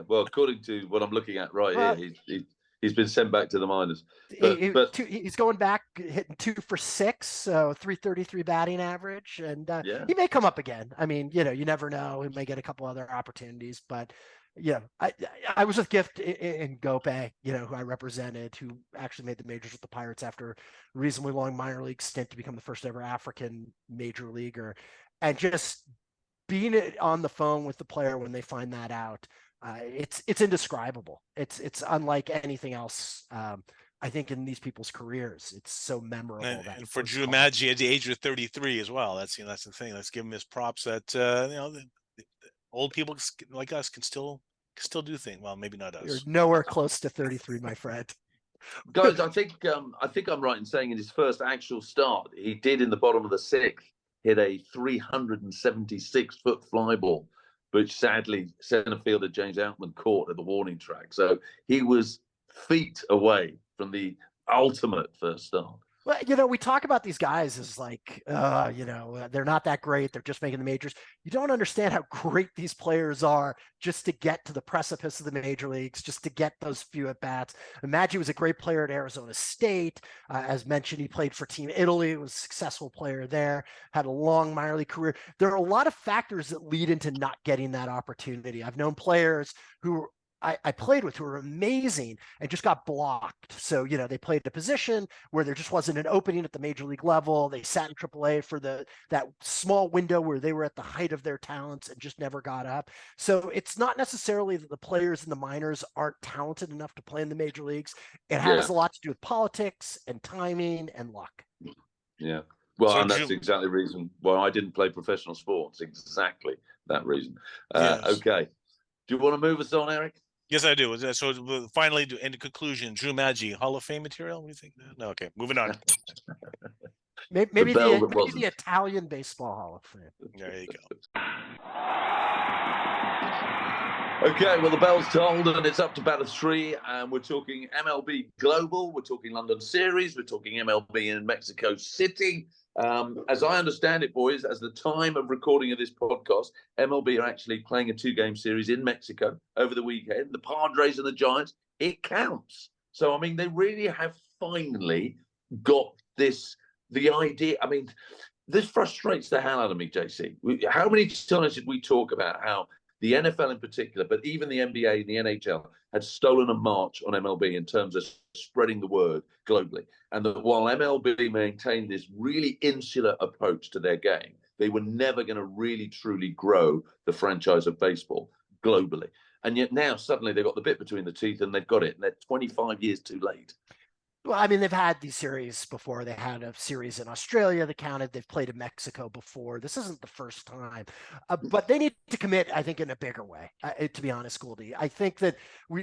Well, according to what I'm looking at here, he's been sent back to the minors. He's going back, hitting 2 for 6, so 333 batting average, and he may come up again. I mean, you never know. He may get a couple other opportunities, but I was with Gift in Gope, who I represented, who actually made the majors with the Pirates after a reasonably long minor league stint to become the first ever African major leaguer, and just being on the phone with the player when they find that out, it's indescribable. It's unlike anything else. I think in these people's careers, it's so memorable. And for Drew Maggi at the age of 33 as well. That's the thing. Let's give him his props that the old people like us can still do things. Well, maybe not us. You're nowhere close to 33, my friend. Guys, I think I'm right in saying in his first actual start, he did in the bottom of the 6th hit a 376-foot fly ball, which sadly center fielder James Outman caught at the warning track. So he was feet away from the ultimate first start. Well, we talk about these guys as like, they're not that great. They're just making the majors. You don't understand how great these players are just to get to the precipice of the major leagues, just to get those few at bats. Maggi was a great player at Arizona State. As mentioned, he played for Team Italy, was a successful player there, had a long minor league career. There are a lot of factors that lead into not getting that opportunity. I've known players who I played with who were amazing and just got blocked. So, they played a position where there just wasn't an opening at the major league level. They sat in AAA for that small window where they were at the height of their talents and just never got up. So it's not necessarily that the players in the minors aren't talented enough to play in the major leagues. It has a lot to do with politics and timing and luck. Yeah. Well, So and that's exactly the reason why I didn't play professional sports. Exactly that reason. Yes. Okay. Do you want to move us on, Erik? Yes, I do. So finally, in conclusion, Drew Maggi, Hall of Fame material? What do you think? No, okay, moving on. Maybe the Italian Baseball Hall of Fame. There you go. Okay, well, the bell's tolled and it's up to battle 3, and we're talking MLB Global, we're talking London Series, we're talking MLB in Mexico City. As I understand it, boys, as the time of recording of this podcast, MLB are actually playing a 2-game series in Mexico over the weekend. The Padres and the Giants, it counts. So, I mean, they really have finally got the idea. I mean, this frustrates the hell out of me, JC. How many times did we talk about how the NFL in particular, but even the NBA and the NHL had stolen a march on MLB in terms of spreading the word globally. And that while MLB maintained this really insular approach to their game, they were never going to really truly grow the franchise of baseball globally. And yet now suddenly they've got the bit between the teeth and they've got it. And they're 25 years too late. Well, I mean, they've had these series before. They had a series in Australia that counted. They've played in Mexico before. This isn't the first time, but they need to commit, I think, in a bigger way, to be honest, Goldie. I think that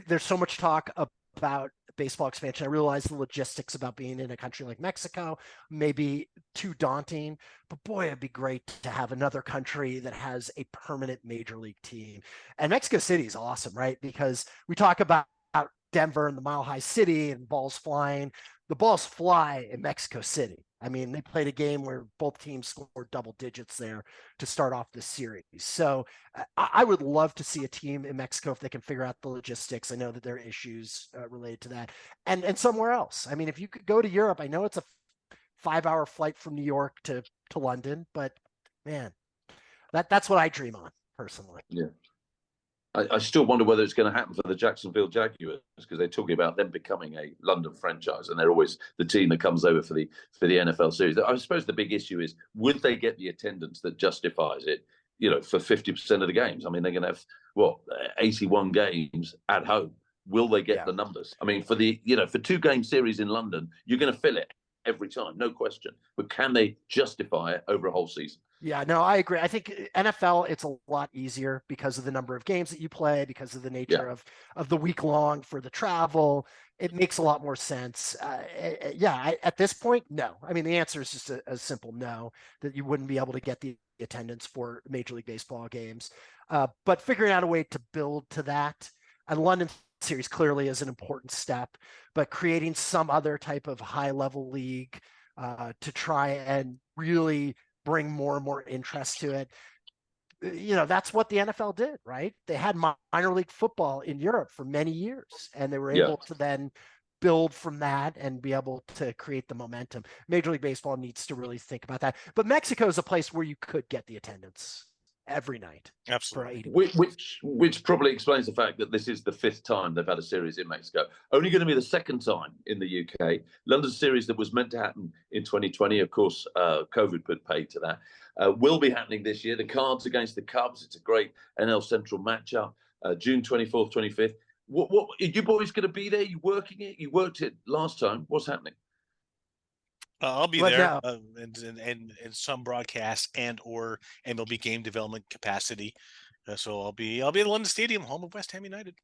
there's so much talk about baseball expansion. I realize the logistics about being in a country like Mexico may be too daunting, but boy, it'd be great to have another country that has a permanent major league team. And Mexico City is awesome, right? Because we talk about Denver and the Mile High City and balls flying. The balls fly in Mexico City. I mean, they played a game where both teams scored double digits there to start off the series. So I would love to see a team in Mexico if they can figure out the logistics. I know that there are issues related to that, and somewhere else. I mean, if you could go to Europe, I know it's a 5-hour flight from New York to London, but man, that's what I dream on personally. Yeah. I still wonder whether it's going to happen for the Jacksonville Jaguars, because they're talking about them becoming a London franchise, and they're always the team that comes over for the NFL series. I suppose the big issue is, would they get the attendance that justifies it? For 50% of the games. I mean, they're going to have 81 games at home. Will they get the numbers? I mean, for 2-game series in London, you're going to fill it every time, no question. But can they justify it over a whole season? Yeah, no, I agree. I think NFL, it's a lot easier because of the number of games that you play, because of the nature of the week long for the travel. It makes a lot more sense. At this point, no. I mean, the answer is just a simple no, that you wouldn't be able to get the attendance for Major League Baseball games. But figuring out a way to build to that, and London series clearly is an important step, but creating some other type of high-level league to try and really bring more and more interest to it. That's what the NFL did, right? They had minor league football in Europe for many years, and they were able to then build from that and be able to create the momentum. Major League Baseball needs to really think about that. But Mexico is a place where you could get the attendance every night. Absolutely. Which probably explains the fact that this is the 5th time they've had a series in Mexico. Only going to be the 2nd time in the UK. London series that was meant to happen in 2020, of course, COVID put paid to that, will be happening this year. The Cards against the Cubs. It's a great NL Central matchup. June 24th, 25th. What are you boys going to be there? You working it? You worked it last time. What's happening? I'll be there in some broadcast and or MLB game development capacity. So I'll be at London Stadium, home of West Ham United.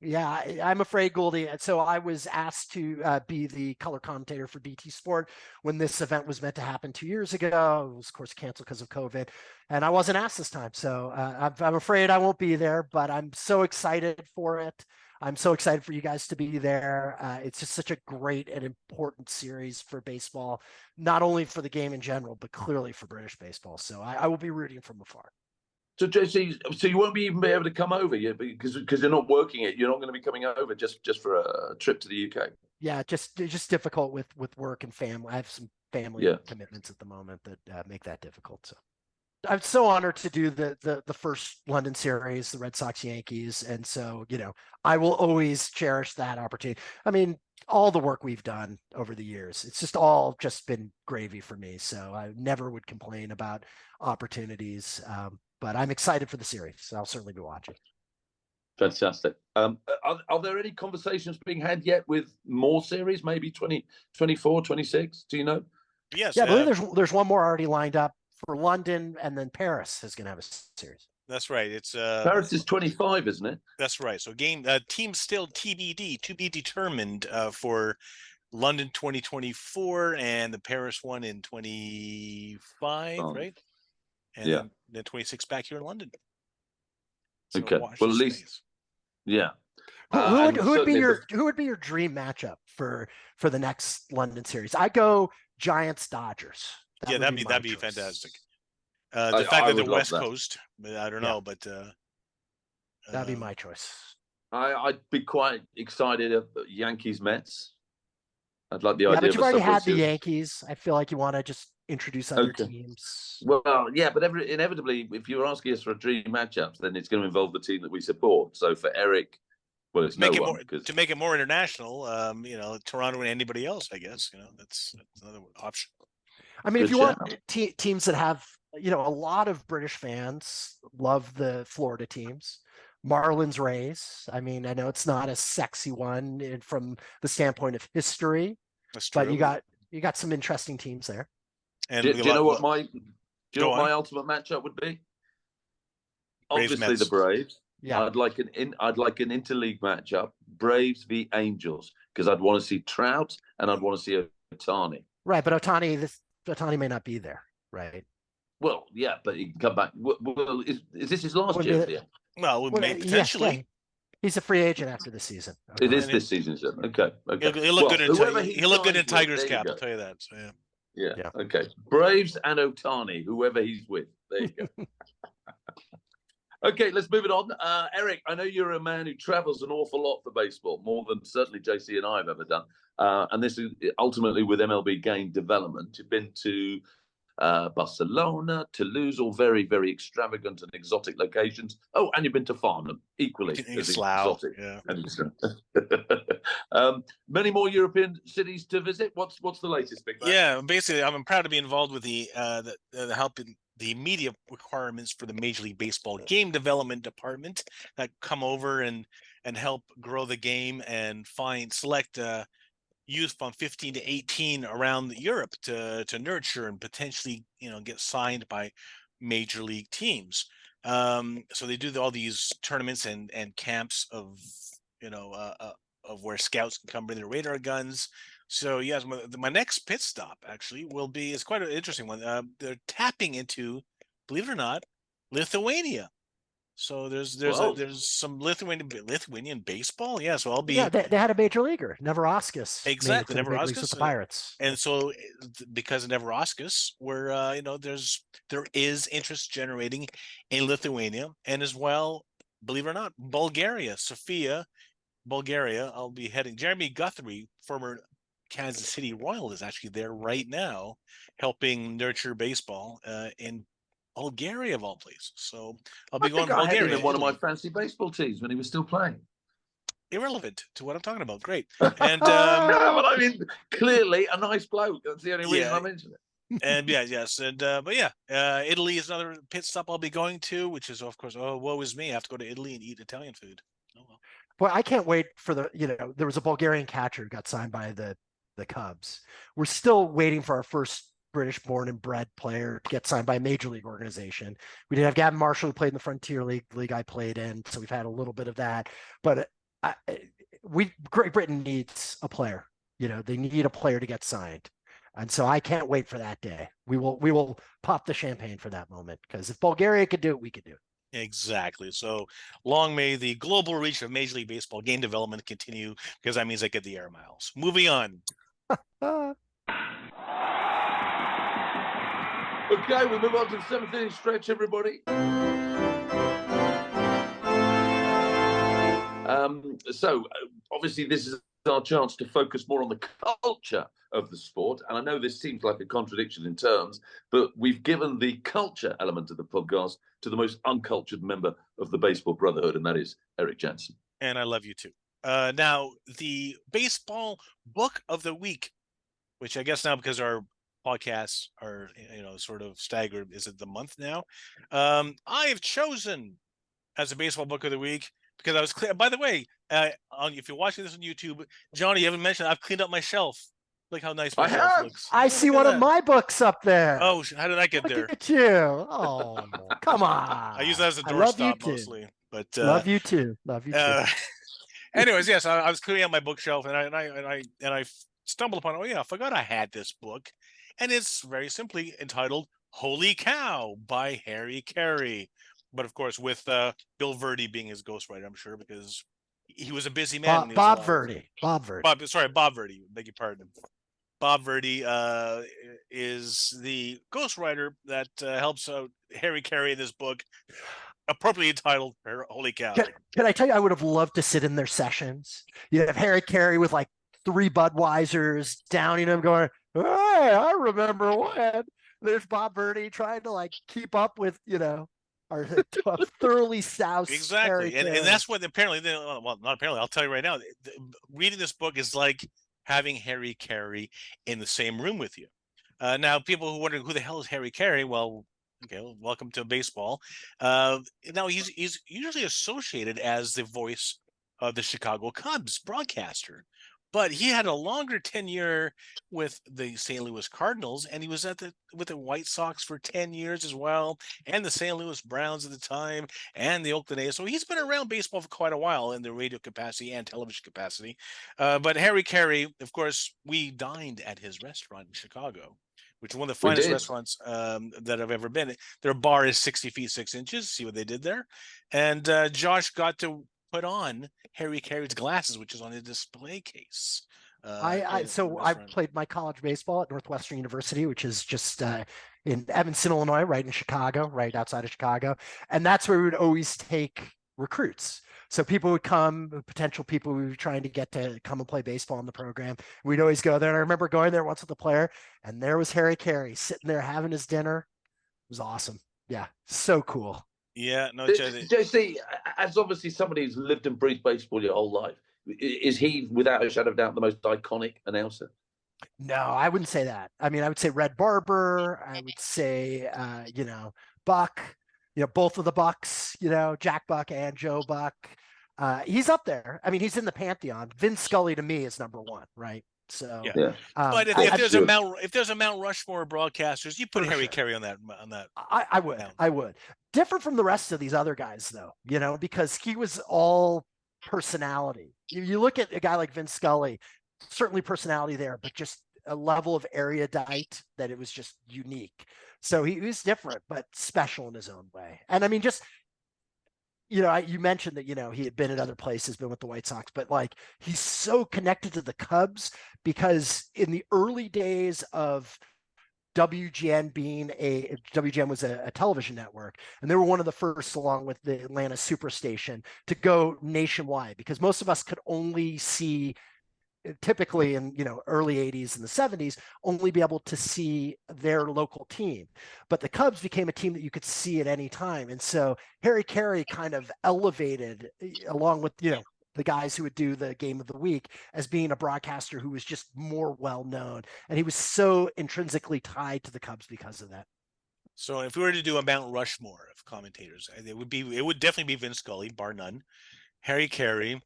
Yeah, I'm afraid, Goldie. So I was asked to be the color commentator for BT Sport when this event was meant to happen 2 years ago. It was, of course, canceled because of COVID, and I wasn't asked this time. So I'm afraid I won't be there, but I'm so excited for it. I'm so excited for you guys to be there. It's just such a great and important series for baseball, not only for the game in general, but clearly for British baseball. So I will be rooting from afar. So, JC, you won't even be able to come over yet because you're not working it. You're not going to be coming over just for a trip to the UK. Yeah, just difficult with work and family. I have some family commitments at the moment that make that difficult. So. I'm so honored to do the first London series, the Red Sox Yankees, and so I will always cherish that opportunity. I mean, all the work we've done over the years, it's just all just been gravy for me. So I never would complain about opportunities. But I'm excited for the series, so I'll certainly be watching. Fantastic. Are there any conversations being had yet with more series, maybe 2024, 26? Do you know? Yes. Yeah, I believe there's one more already lined up for London, and then Paris is going to have a series. That's right. It's Paris is 25, isn't it? That's right. So team still TBD, to be determined for London 2024 and the Paris one in 25, right? And then 26 back here in London. So okay. Well, at least, yeah. Who would be your dream matchup for the next London series? I go Giants Dodgers. That'd be fantastic. The fact that they're West Coast, I don't know, but that'd be my choice. I'd be quite excited at Yankees Mets. I'd like the idea. But you've already had the Yankees. I feel like you want to just introduce other teams. Well, yeah, but inevitably, if you're asking us for a dream matchup, then it's going to involve the team that we support. So for Erik, well, it's to make it more international. Toronto and anybody else, I guess. That's another option. I mean, if you want teams that have, a lot of British fans love the Florida teams. Marlins, Rays. I mean, I know it's not a sexy one from the standpoint of history, but you got some interesting teams there. And do you know what my ultimate matchup would be? Obviously, the Braves. Yeah, I'd like an interleague matchup, Braves v Angels, because I'd want to see Trout and I'd want to see Ohtani. Right, but Ohtani may not be there, right? Well, yeah, but he can come back. Well, is this his last year? Well, potentially. Yeah. He's a free agent after the season. Okay. It is this season, sir. Okay. He'll look good in Tigers cap. I'll tell you that. So, yeah. Okay. Braves and Ohtani, whoever he's with. There you go. Okay, let's move it on. Erik, I know you're a man who travels an awful lot for baseball, more than certainly JC and I have ever done. And this is ultimately with MLB game development. You've been to Barcelona, Toulouse, all very, very extravagant and exotic locations. Oh, and you've been to Farnham, equally as exotic. Yeah. Many more European cities to visit. What's the latest, big man? Yeah, basically, I'm proud to be involved with the helping the media requirements for the Major League Baseball game development department that come over and help grow the game and select youth from 15 to 18 around Europe to nurture and potentially get signed by major league teams. So they do all these tournaments and camps of where scouts can come bring their radar guns. So yes, my next pit stop actually is quite an interesting one. They're tapping into, believe it or not, Lithuania. So there's some Lithuanian baseball. Yeah, so I'll be. Yeah, they had a major leaguer, Neverauskas. Exactly, Neverauskas with the Pirates. And so because of Neverauskas, where there is interest generating in Lithuania, and as well, believe it or not, Sofia, Bulgaria. I'll be heading. Jeremy Guthrie, former Kansas City Royal, is actually there right now, helping nurture baseball in Bulgaria of all places. So I'll be going to Bulgaria. I had him in one of my fancy baseball teams when he was still playing. Irrelevant to what I'm talking about. Great. And but I mean, clearly a nice bloke. That's the only reason I mentioned it. And Italy is another pit stop I'll be going to, which is of course, woe is me. I have to go to Italy and eat Italian food. Oh well. Well, I can't wait for there was a Bulgarian catcher who got signed by the Cubs. We're still waiting for our first British born and bred player to get signed by a major league organization. We did have Gavin Marshall, who played in the Frontier League I played in. So we've had a little bit of that, but Great Britain needs a player, they need a player to get signed. And so I can't wait for that day. We will pop the champagne for that moment, because if Bulgaria could do it, we could do it. Exactly. So long may the global reach of Major League Baseball game development continue, because that means I get the air miles. Moving on. Okay, we move on to the seventh inning stretch, everybody. So obviously this is our chance to focus more on the culture of the sport. And I know this seems like a contradiction in terms, but we've given the culture element of the podcast to the most uncultured member of the Baseball Brotherhood, and that is Erik Jansen. And I love you too. Now, the baseball book of the week, which I guess now because our podcasts are, sort of staggered, is it the month now? I have chosen as a baseball book of the week because I was clear. By the way, if you're watching this on YouTube, Jonny, you haven't mentioned I've cleaned up my shelf. Look how nice my shelf looks. I see one of my books up there. Oh, how did I get there? Look at you. Oh, come on. I use that as a doorstop mostly, but love you too. Love you too. Anyways, yes, I was clearing out my bookshelf and I stumbled upon. Oh yeah, I forgot I had this book, and it's very simply entitled "Holy Cow" by Harry Carey. But of course, with Bill Verdi being his ghostwriter, I'm sure, because he was a busy man. Bob Verdi. Bob Verdi. Beg your pardon. Bob Verdi is the ghostwriter that helps out Harry Carey in this book, appropriately entitled "Holy Cow." Can I tell you, I would have loved to sit in their sessions. You have Harry Carey with like 3 Budweisers downing him, going, "Hey, I remember when." There's Bob Verdi trying to like keep up with, our thoroughly soused exactly, and that's what apparently. Well, not apparently. I'll tell you right now. Reading this book is like having Harry Carey in the same room with you. Now, people who wonder who the hell is Harry Carey, well, okay, welcome to baseball. Now he's usually associated as the voice of the Chicago Cubs broadcaster, but he had a longer tenure with the St. Louis Cardinals, and he was with the White Sox for 10 years as well, and the St. Louis Browns at the time, and the Oakland A's. So he's been around baseball for quite a while in the radio capacity and television capacity. But Harry Carey, of course, we dined at his restaurant in Chicago, which is one of the finest restaurants that I've ever been. Their bar is 60 feet 6 inches. See what they did there. And Josh got to put on Harry Carey's glasses, which is on a display case. I played my college baseball at Northwestern University, which is just in Evanston, Illinois, right in Chicago, right outside of Chicago. And that's where we would always take recruits. So people would come, potential people we were trying to get to come and play baseball in the program. We'd always go there. And I remember going there once with a player, and there was Harry Carey sitting there having his dinner. It was awesome. Yeah, so cool. Yeah, no, JC, as obviously somebody who's lived and breathed baseball your whole life, is he, without a shadow of doubt, the most iconic announcer? No, I wouldn't say that. I mean, I would say Red Barber. I would say, Buck. Both of the Bucks. Jack Buck and Joe Buck. He's up there. I mean, he's in the pantheon. Vin Scully to me is number 1, right? So, yeah. But if there's a Mount Rushmore of broadcasters, you put Harry Carey on that. I would. I would. Different from the rest of these other guys, though. Because he was all personality. You look at a guy like Vin Scully, certainly personality there, but just a level of erudite that it was just unique. So he was different, but special in his own way. And I mean, just. You mentioned that, he had been at other places, been with the White Sox, but like he's so connected to the Cubs because in the early days of WGN was a television network, and they were one of the first, along with the Atlanta Superstation, to go nationwide because most of us could only see, typically in early 80s and the 70s, only be able to see their local team. But the Cubs became a team that you could see at any time. And so Harry Carey kind of elevated, along with the guys who would do the game of the week, as being a broadcaster who was just more well known. And he was so intrinsically tied to the Cubs because of that. So if we were to do a Mount Rushmore of commentators, it would definitely be Vin Scully, bar none. Harry Carey,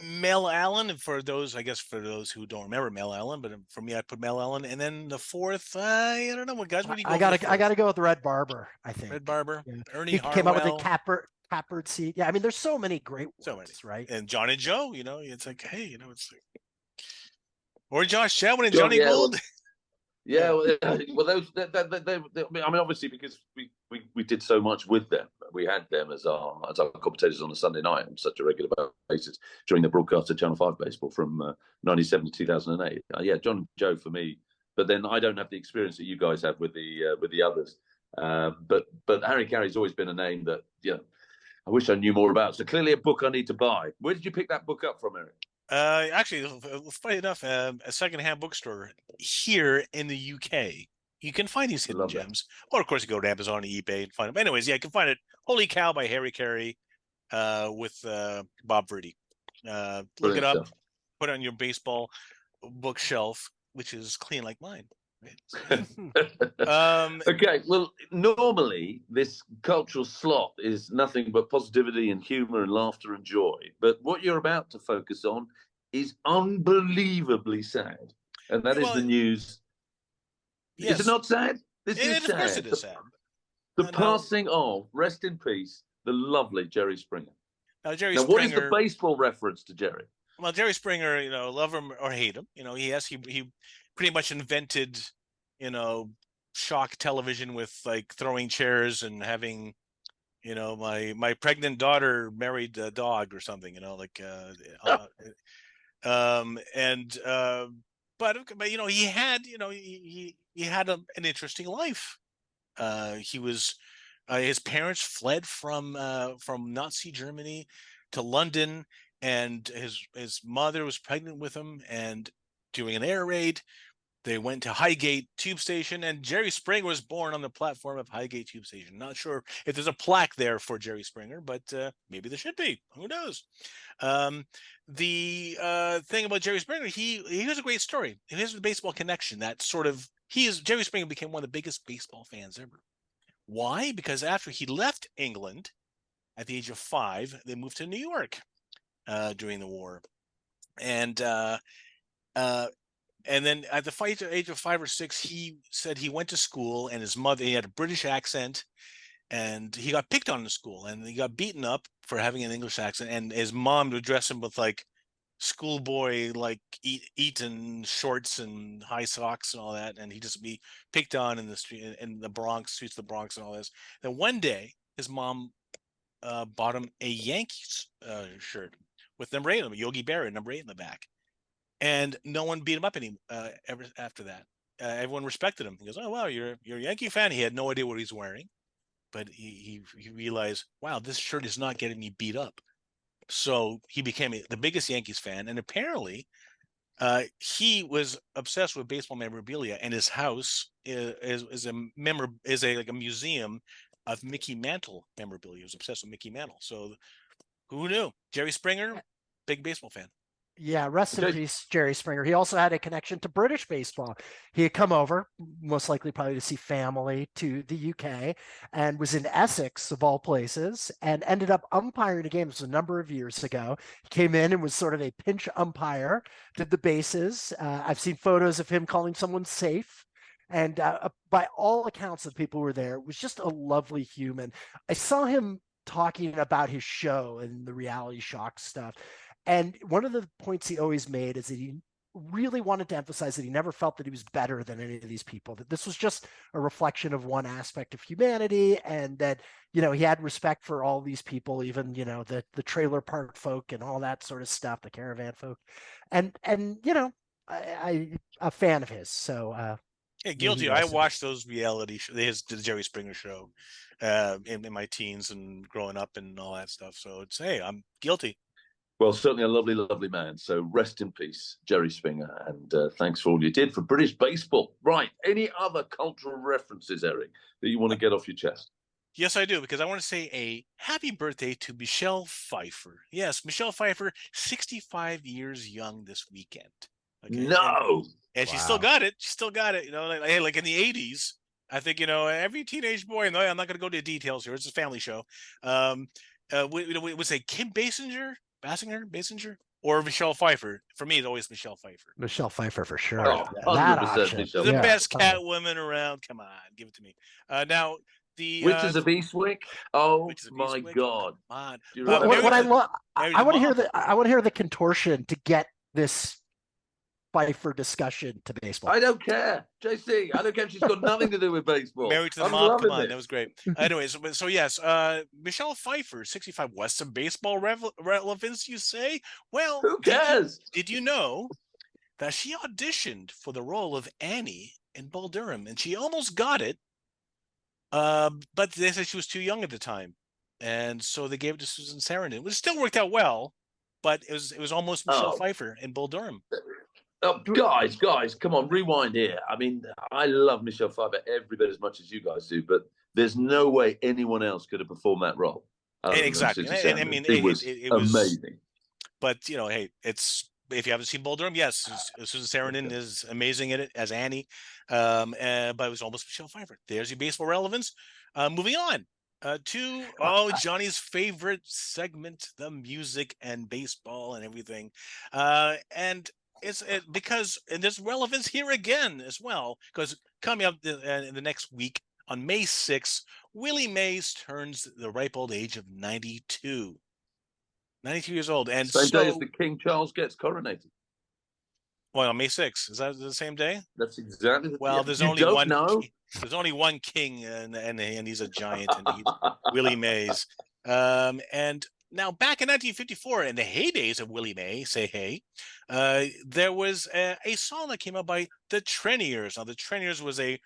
Mel Allen, for those who don't remember Mel Allen, but for me, I put Mel Allen, and then the fourth, I don't know what guys. What do you go? I gotta go with Red Barber. I think Red Barber, yeah. Ernie he Harwell. Came out with the cappered seat. Yeah, I mean, there's so many great ones, right? And John and Joe, it's like, hey, it's like, or Josh Chatwin and Johnny Gold. Yeah, well, those. I mean, obviously, because we did so much with them, we had them as our commentators on a Sunday night on such a regular basis during the broadcast of Channel 5 baseball from '97 to 2008. Yeah, John and Joe for me, but then I don't have the experience that you guys have with the others. But Harry Carey's always been a name that I wish I knew more about. So clearly, a book I need to buy. Where did you pick that book up from, Erik? Actually, funny enough, a secondhand bookstore here in the UK. You can find these hidden Love that. gems. Or, of course, you go to Amazon and eBay and find them. Anyways, yeah, you can find it. Holy Cow by Harry Carey with Bob Verdi. Look it Brilliant up, stuff. put it on your baseball bookshelf, which is clean like mine. Okay, well, normally this cultural slot is nothing but positivity and humor and laughter and joy. But what you're about to focus on is unbelievably sad. And that is Well, the news. yes. Is it not sad? This is Of course sad. it is sad. The Now, passing of, rest in peace, the lovely Jerry Springer. Jerry Now, Springer. what is the baseball reference to Jerry? Well, Jerry Springer, love him or hate him, he pretty much invented, shock television with like throwing chairs and having, my pregnant daughter married a dog or something, and but he had, he had an interesting life. He was his parents fled from Nazi Germany to London, and his mother was pregnant with him. And during an air raid, they went to Highgate Tube Station, and Jerry Springer was born on the platform of Highgate Tube Station. Not sure if there's a plaque there for Jerry Springer, but maybe there should be. Who knows? The thing about Jerry Springer, he has a great story. It has a baseball connection. That sort of Jerry Springer became one of the biggest baseball fans ever. Why? Because after he left England at the age of 5, they moved to New York during the war, and then at the age of 5 or 6, he said he went to school, and his mother, he had a British accent, and he got picked on in school, and he got beaten up for having an English accent, and his mom would dress him with like schoolboy, like Eton shorts and high socks and all that, and he'd just be picked on in the street, in the Bronx, streets of the Bronx and all this. Then one day his mom bought him a Yankees shirt with number 8 on it, Yogi Berra, number 8 in the back, and no one beat him up ever after that. Everyone respected him. He goes, "Oh wow, you're a Yankee fan." He had no idea what he's wearing, but he realized, wow, this shirt is not getting me beat up. So he became the biggest Yankees fan, and apparently he was obsessed with baseball memorabilia, and his house is like a museum of Mickey Mantle memorabilia. He was obsessed with Mickey Mantle. So who knew? Jerry Springer, big baseball fan. Yeah, rest in peace, Jerry Springer. He also had a connection to British baseball. He had come over, most likely probably to see family, to the UK, and was in Essex, of all places, and ended up umpiring a game. This was a number of years ago. He came in and was sort of a pinch umpire, did the bases. I've seen photos of him calling someone safe. And by all accounts of people who were there, it was just a lovely human. I saw him talking about his show and the reality shock stuff. And one of the points he always made is that he really wanted to emphasize that he never felt that he was better than any of these people, that this was just a reflection of one aspect of humanity, and that, he had respect for all these people, even, the trailer park folk and all that sort of stuff, the caravan folk. And I a fan of his. So yeah, guilty. I watched those reality shows, the Jerry Springer show, in my teens and growing up and all that stuff. So it's, hey, I'm guilty. Well, certainly a lovely, lovely man. So rest in peace, Jerry Springer. And thanks for all you did for British baseball. Right. Any other cultural references, Erik, that you want to get off your chest? Yes, I do, because I want to say a happy birthday to Michelle Pfeiffer. Yes, Michelle Pfeiffer, 65 years young this weekend. Okay? No. And wow. She still got it. She still got it. Like in the 80s, I think, every teenage boy, and I'm not going to go to details here. It's a family show. We would say Kim Basinger, or Michelle Pfeiffer. For me, it's always Michelle Pfeiffer. Michelle Pfeiffer for sure. Oh, 100% Michelle. The best Catwoman around. Come on, give it to me. Now, the Witches of Eastwick. Oh my God! What I love, I want to hear I want to hear the contortion to get this Pfeiffer discussion to baseball. I don't care, JC. I don't care if she's got nothing to do with baseball. Married to the Mob. Come on, that was great. Anyways, so yes, Michelle Pfeiffer, 65. What's some baseball relevance, you say? Well, who cares? Did you know that she auditioned for the role of Annie in Bull Durham, and she almost got it, but they said she was too young at the time, and so they gave it to Susan Sarandon, which still worked out well. but it was almost Michelle Pfeiffer in Bull Durham. Oh, guys, come on, rewind here. I mean, I love Michelle Pfeiffer every bit as much as you guys do, but there's no way anyone else could have performed that role. Exactly. And I mean, it was amazing. But, you know, hey, if you haven't seen Bull Durham, yes, Susan Sarandon is amazing in it as Annie. But it was almost Michelle Pfeiffer. There's your baseball relevance. Moving on to Johnny's favorite segment, the music and baseball and everything. And because there's relevance here again as well, because coming up in the next week on May 6th, Willie Mays turns the ripe old age of 92. 92 years old. And same day as the King Charles gets coronated. Well, on May 6th. Is that the same day? That's exactly the Well, there's only one. There's only one king, and he's a giant, and he's Willie Mays. And now, back in 1954, in the heydays of Willie May, say hey, there was a song that came out by the Treniers. Now, the Treniers was a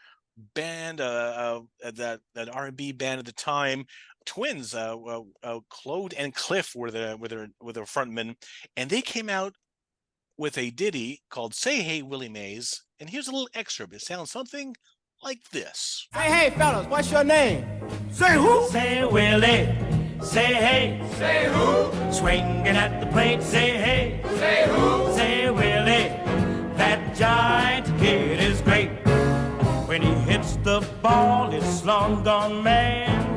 band, that R&B band at the time. Twins, Claude and Cliff were their frontmen, and they came out with a ditty called "Say Hey Willie Mays," and here's a little excerpt. It sounds something like this. Hey, fellas, what's your name? Say who? Say Willie. Say hey. Say who? Swinging at the plate. Say hey. Say who? Say Willie. That giant kid is great. When he hits the ball, it's long gone man.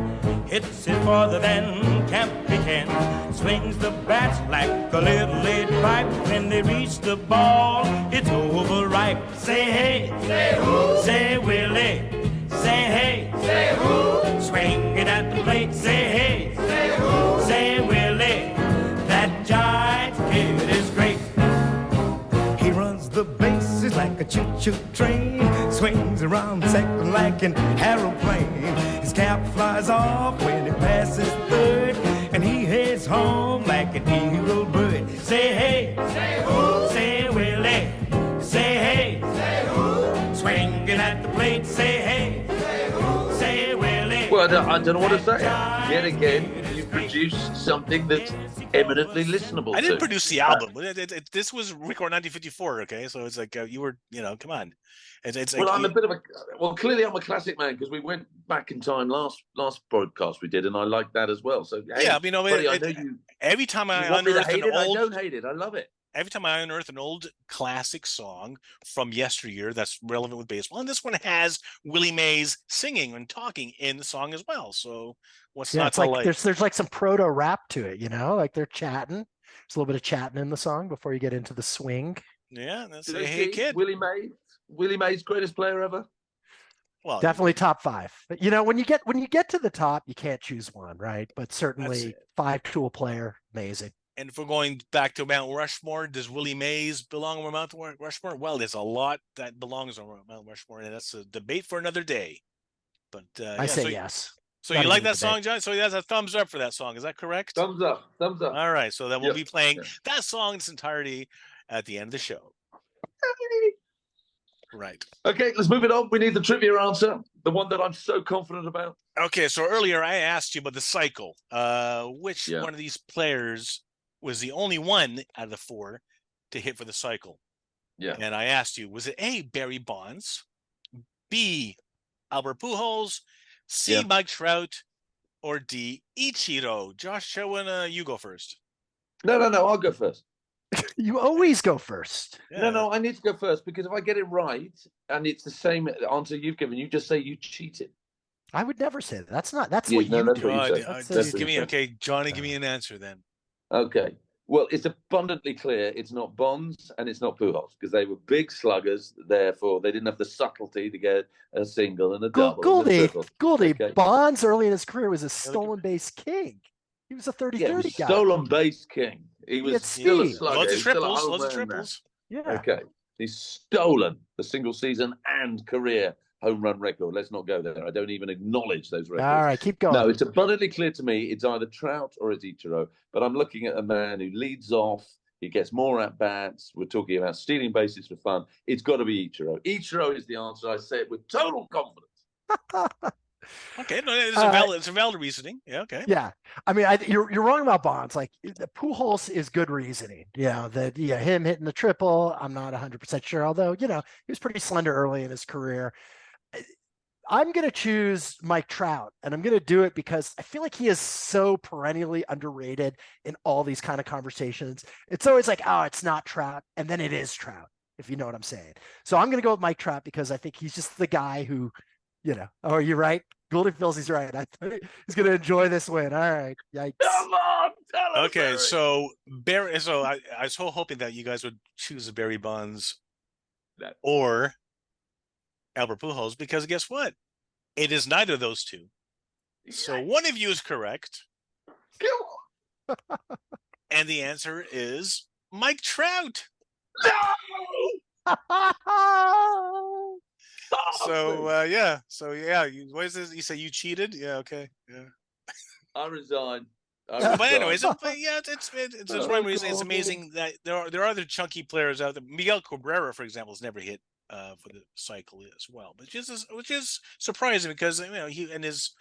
Hits it farther than Camp can. Swings the bats like a little lead pipe. When they reach the ball, it's overripe. Say hey. Say who? Say Willie. Say hey. Say who? Swing it at the plate. Say hey. Say who? Say Willie. That giant kid is great. He runs the bases like a choo-choo train. Swings around second like an aeroplane. His cap flies off when he passes third, and he heads home like an eagle bird. Say hey. Say who? Say Willie. Say hey. Say who? Swinging at the plate. Say hey. Say who? Say Willie. Well, I don't know what to say. Yet again, you produced something that's eminently listenable. I didn't produce the album. This was recorded 1954. Okay, so it's like you were, come on. It's well, like, I'm a bit of a. Clearly, I'm a classic man because we went back in time last broadcast we did, and I like that as well. So hey, yeah, buddy, I know you. Every time I unearth an old, I don't hate it. I love it. Every time I unearth an old classic song from yesteryear that's relevant with baseball, and this one has Willie Mays singing and talking in the song as well. So what's not to like? There's like some proto rap to it, like they're chatting. There's a little bit of chatting in the song before you get into the swing. Yeah, that's a hey kid. Willie Mays, greatest player ever. Well, definitely top 5. But when you get to the top, you can't choose one, right? But certainly 5-tool player, amazing. And if we're going back to Mount Rushmore, does Willie Mays belong on Mount Rushmore? Well, there's a lot that belongs on Mount Rushmore, and that's a debate for another day. But I say yes. So you like that song, John? So that's a thumbs up for that song. Is that correct? Thumbs up. All right. So then we'll be playing that song in its entirety at the end of the show. Right. Okay, let's move it on. We need the trivia answer, the one that I'm so confident about. Okay, so earlier I asked you about the cycle. Which one of these players was the only one out of the 4 to hit for the cycle? Yeah. And I asked you, was it A, Barry Bonds, B, Albert Pujols, C, Mike Trout, or D, Ichiro? Josh Chowan, you go first. No, I'll go first. You always go first. Yeah. No, I need to go first because if I get it right and it's the same answer you've given, you just say you cheated. I would never say that. That's what you do. Give me, okay, Johnny, give me an answer then. Okay. Well, it's abundantly clear it's not Bonds and it's not Pujols because they were big sluggers. Therefore, they didn't have the subtlety to get a single and a double. Goldie, Bonds early in his career was a stolen base king. He was a 30-30 guy. Stolen base king. He was still a slugger. Lots of triples. Yeah. Okay. He's stolen the single season and career home run record. Let's not go there. I don't even acknowledge those records. All right, keep going. No, it's abundantly clear to me it's either Trout or it's Ichiro. But I'm looking at a man who leads off. He gets more at bats. We're talking about stealing bases for fun. It's got to be Ichiro. Ichiro is the answer. I say it with total confidence. Okay, no, it's a valid reasoning. Yeah, okay. Yeah. I mean, you're wrong about Bonds. Like the Pujols is good reasoning. Him hitting the triple. I'm not 100% sure. Although he was pretty slender early in his career. I'm going to choose Mike Trout, and I'm going to do it because I feel like he is so perennially underrated in all these kind of conversations. It's always like, oh, it's not Trout, and then it is Trout, if you know what I'm saying. So I'm going to go with Mike Trout because I think he's just the guy who, oh, you're right. Golden feels he's right. I think he's going to enjoy this win. All right. Yikes. Come on, tell us, Okay, Erik. so Barry. So I was so hoping that you guys would choose Barry Bonds or Albert Pujols, because guess what? It is neither of those two. So one of you is correct. Come on. And the answer is Mike Trout. No! What is this? You say you cheated? Yeah, okay. Yeah. I resign. But anyways, it's one reason. It's amazing that there are other chunky players out there. Miguel Cabrera, for example, has never hit for the cycle as well, which is surprising because he in his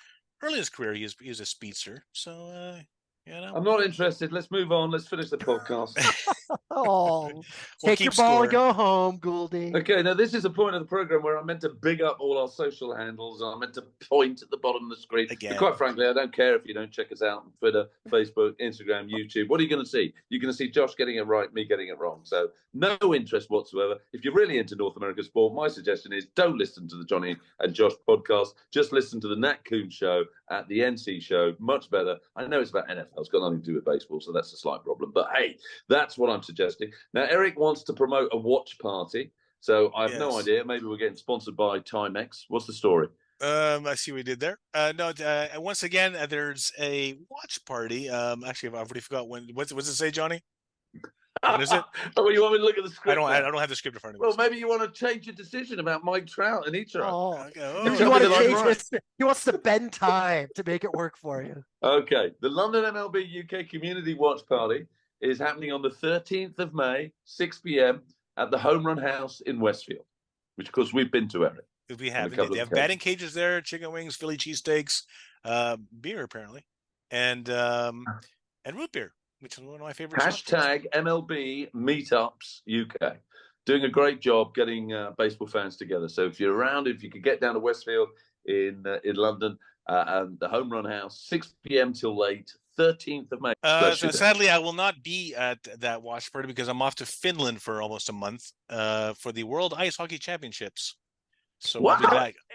earliest career he was a speedster. So I'm not interested. Let's move on. Let's finish the podcast. Take your ball and go home, Gouldy. Okay, now this is a point of the program where I'm meant to big up all our social handles. I'm meant to point at the bottom of the screen. Again. And quite frankly, I don't care if you don't check us out on Twitter, Facebook, Instagram, YouTube. What are you going to see? You're going to see Josh getting it right, me getting it wrong. So no interest whatsoever. If you're really into North American sport, my suggestion is don't listen to the Jonny and Josh podcast. Just listen to the Nat Coon show at the NC show. Much better. I know it's about NFL. It's got nothing to do with baseball, so that's a slight problem. But hey, that's what I'm suggesting. Now, Erik wants to promote a watch party. So I have no idea. Maybe we're getting sponsored by Timex. What's the story? I see what we did there. Once again, there's a watch party. Actually, I've already forgot when. What's it say, Jonny? What is it? Oh, you want me to look at the script? I don't have the script in front of me. Well, maybe you want to change your decision about Mike Trout and each other. He wants to bend time to make it work for you. Okay. The London MLB UK Community Watch Party is happening on the 13th of May, 6 p.m. at the Home Run House in Westfield, which, of course, we've been to, Erik. They have batting cages there, chicken wings, Philly cheesesteaks, beer, apparently, and root beer, which is one of my favorite. Hashtag MLB Meetups UK. Doing a great job getting baseball fans together. So if you're around, if you could get down to Westfield in London, and the Home Run House, 6 p.m. till late, 13th of May. So sadly, I will not be at that watch party because I'm off to Finland for almost a month for the World Ice Hockey Championships. So wow.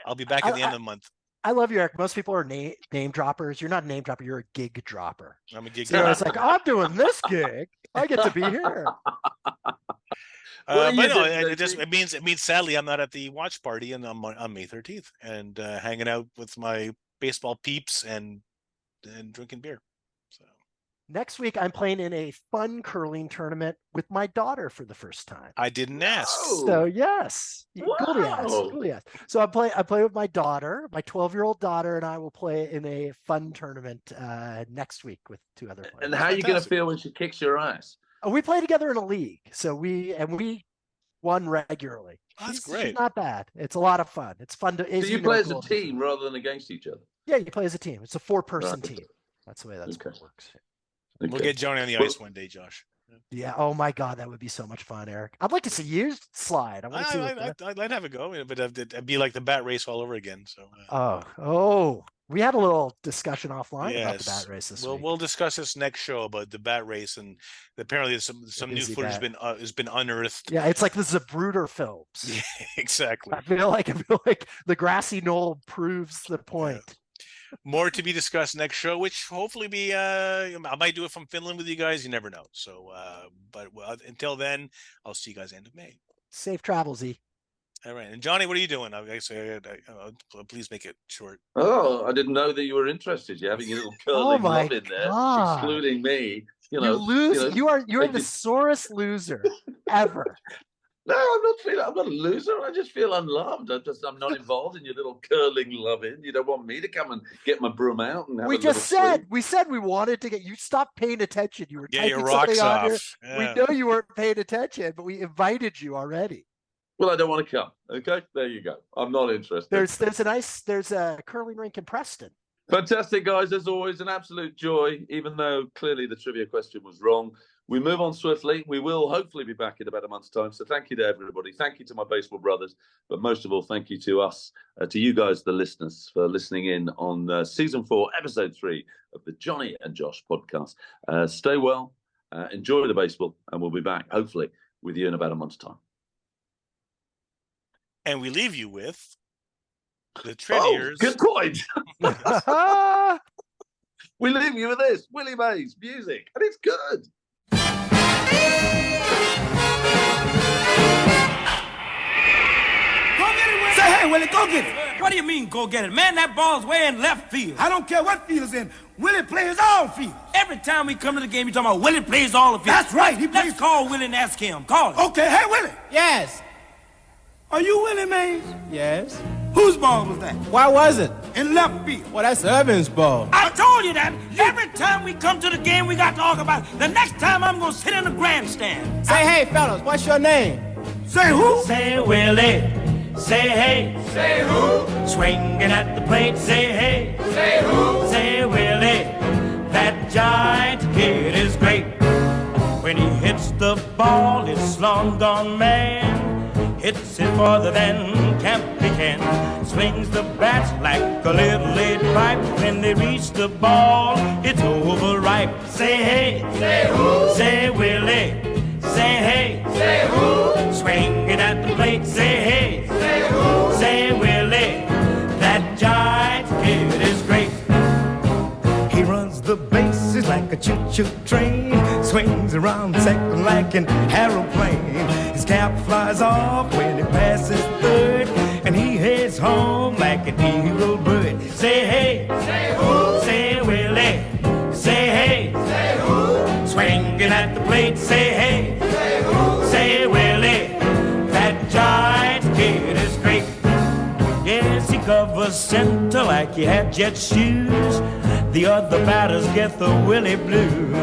I'll be back at the end of the month. I love you, Erik. Most people are name droppers. You're not a name dropper. You're a gig dropper. I'm a gig dropper. So it's like, I'm doing this gig. I get to be here. But no, it means sadly I'm not at the watch party on May 13th and hanging out with my baseball peeps and drinking beer. So next week I'm playing in a fun curling tournament with my daughter for the first time. I didn't ask. So yes, Gouldy asked. So I play with my daughter, my 12-year-old daughter, and I will play in a fun tournament next week with two other players. And how are you going to feel when she kicks your ass? We play together in a league, so we won regularly. That's great. She's not bad. It's a lot of fun. It's fun to. So you play as a team rather than against each other. Yeah, you play as a team. It's a 4-person team. That's the way what it works. Okay. We'll get Jonny on the ice one day, Josh. Yeah. Oh my God, that would be so much fun, Erik. I'd like to see you slide. I'd have a go, but it'd be like the bat race all over again. So. We had a little discussion offline about the bat race this week. We'll discuss this next show about the bat race, and apparently some new footage has been unearthed. Yeah, it's like the Zapruder films. Yeah, exactly. I feel like the grassy knoll proves the point. Yeah. More to be discussed next show, which hopefully I might do it from Finland with you guys. You never know. So, but until then, I'll see you guys end of May. Safe travels, E. All right. And Jonny, what are you doing? Please make it short. Oh, I didn't know that you were interested. You're having a little curling love in there, excluding me. You lose. You're the sorest loser ever. No, I'm not a loser. I just feel unloved. I'm not involved in your little curling loving. You don't want me to come and get my broom out and have we said we wanted to get you. Stopped paying attention. You were getting your rocks off. Yeah. We know you weren't paying attention, but we invited you already. Well, I don't want to come. Okay, there you go. I'm not interested. There's a curling rink in Preston. Fantastic, guys. As always, an absolute joy, even though clearly the trivia question was wrong. We move on swiftly. We will hopefully be back in about a month's time. So thank you to everybody. Thank you to my baseball brothers. But most of all, thank you to us, to you guys, the listeners, for listening in on Season 4, Episode 3 of the Jonny and Josh podcast. Stay well, enjoy the baseball, and we'll be back, hopefully, with you in about a month's time. And we leave you with the Triniers. Oh, good point. We leave you with this. Willie Mays music, and it's good. Say, hey, Willie, go get it. What do you mean, go get it? Man, that ball's way in left field. I don't care what field it's in. Willie plays all fields. Every time we come to the game, you talking about Willie plays all the fields. That's right. Let's call Willie and ask him. Call him. Okay, hey, Willie. Yes. Are you Willie Mays? Yes. Whose ball was that? Why was it? In left field. Well, that's Irvin's ball. I told you that. Every time we come to the game, we got to talk about it. The next time I'm going to sit in the grandstand. Say, hey, fellas, what's your name? Say who? Say Willie. Say hey. Say who? Swinging at the plate. Say hey. Say who? Say Willie. That giant kid is great. When he hits the ball, it's long gone man. Hits it farther than Campy can. Swings the bats like a little lead pipe. When they reach the ball, it's overripe. Say hey. Say who? Say Willie. Say hey. Say who? Swing it at the plate. Say hey. Say who? Say Willie. That giant kid is great. He runs the bases like a choo-choo train. Swings around second like an aeroplane. His cap flies off when he passes third, and he heads home like an eagle bird. Say hey. Say who? Say Willie. Say hey. Say who? Swinging at the plate. Say hey. Say who? Say Willie. That giant kid is great. Yes, he covers center like he had jet shoes. The other batters get the Willie blues.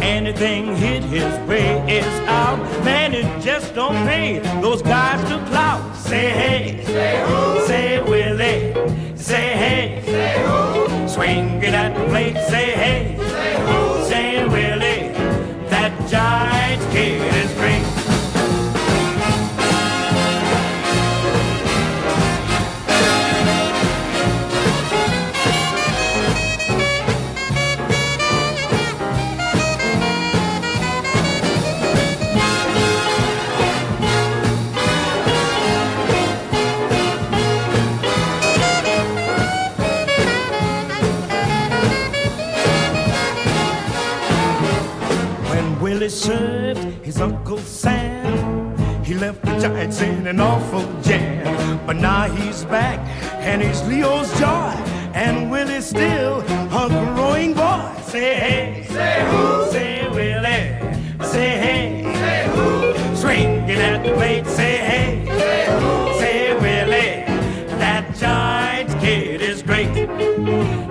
Anything hit his way is out. Man, it just don't pay those guys to clout. Say hey. Say who? Say Willie. Say hey. Say who? Swinging at the plate. Say hey. Say who? Say Willie. That giant kid is great. Willie served his Uncle Sam. He left the Giants in an awful jam. But now he's back, and he's Leo's joy. And Willie's still a growing boy. Say hey. Say who? Say Willie. Say hey. Say who? Swinging at the plate. Say hey. Say who? Say Willie. That giant kid is great.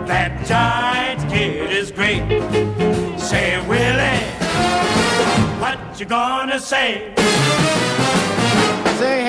That giant kid is great. Say Willie. What you gonna say? Say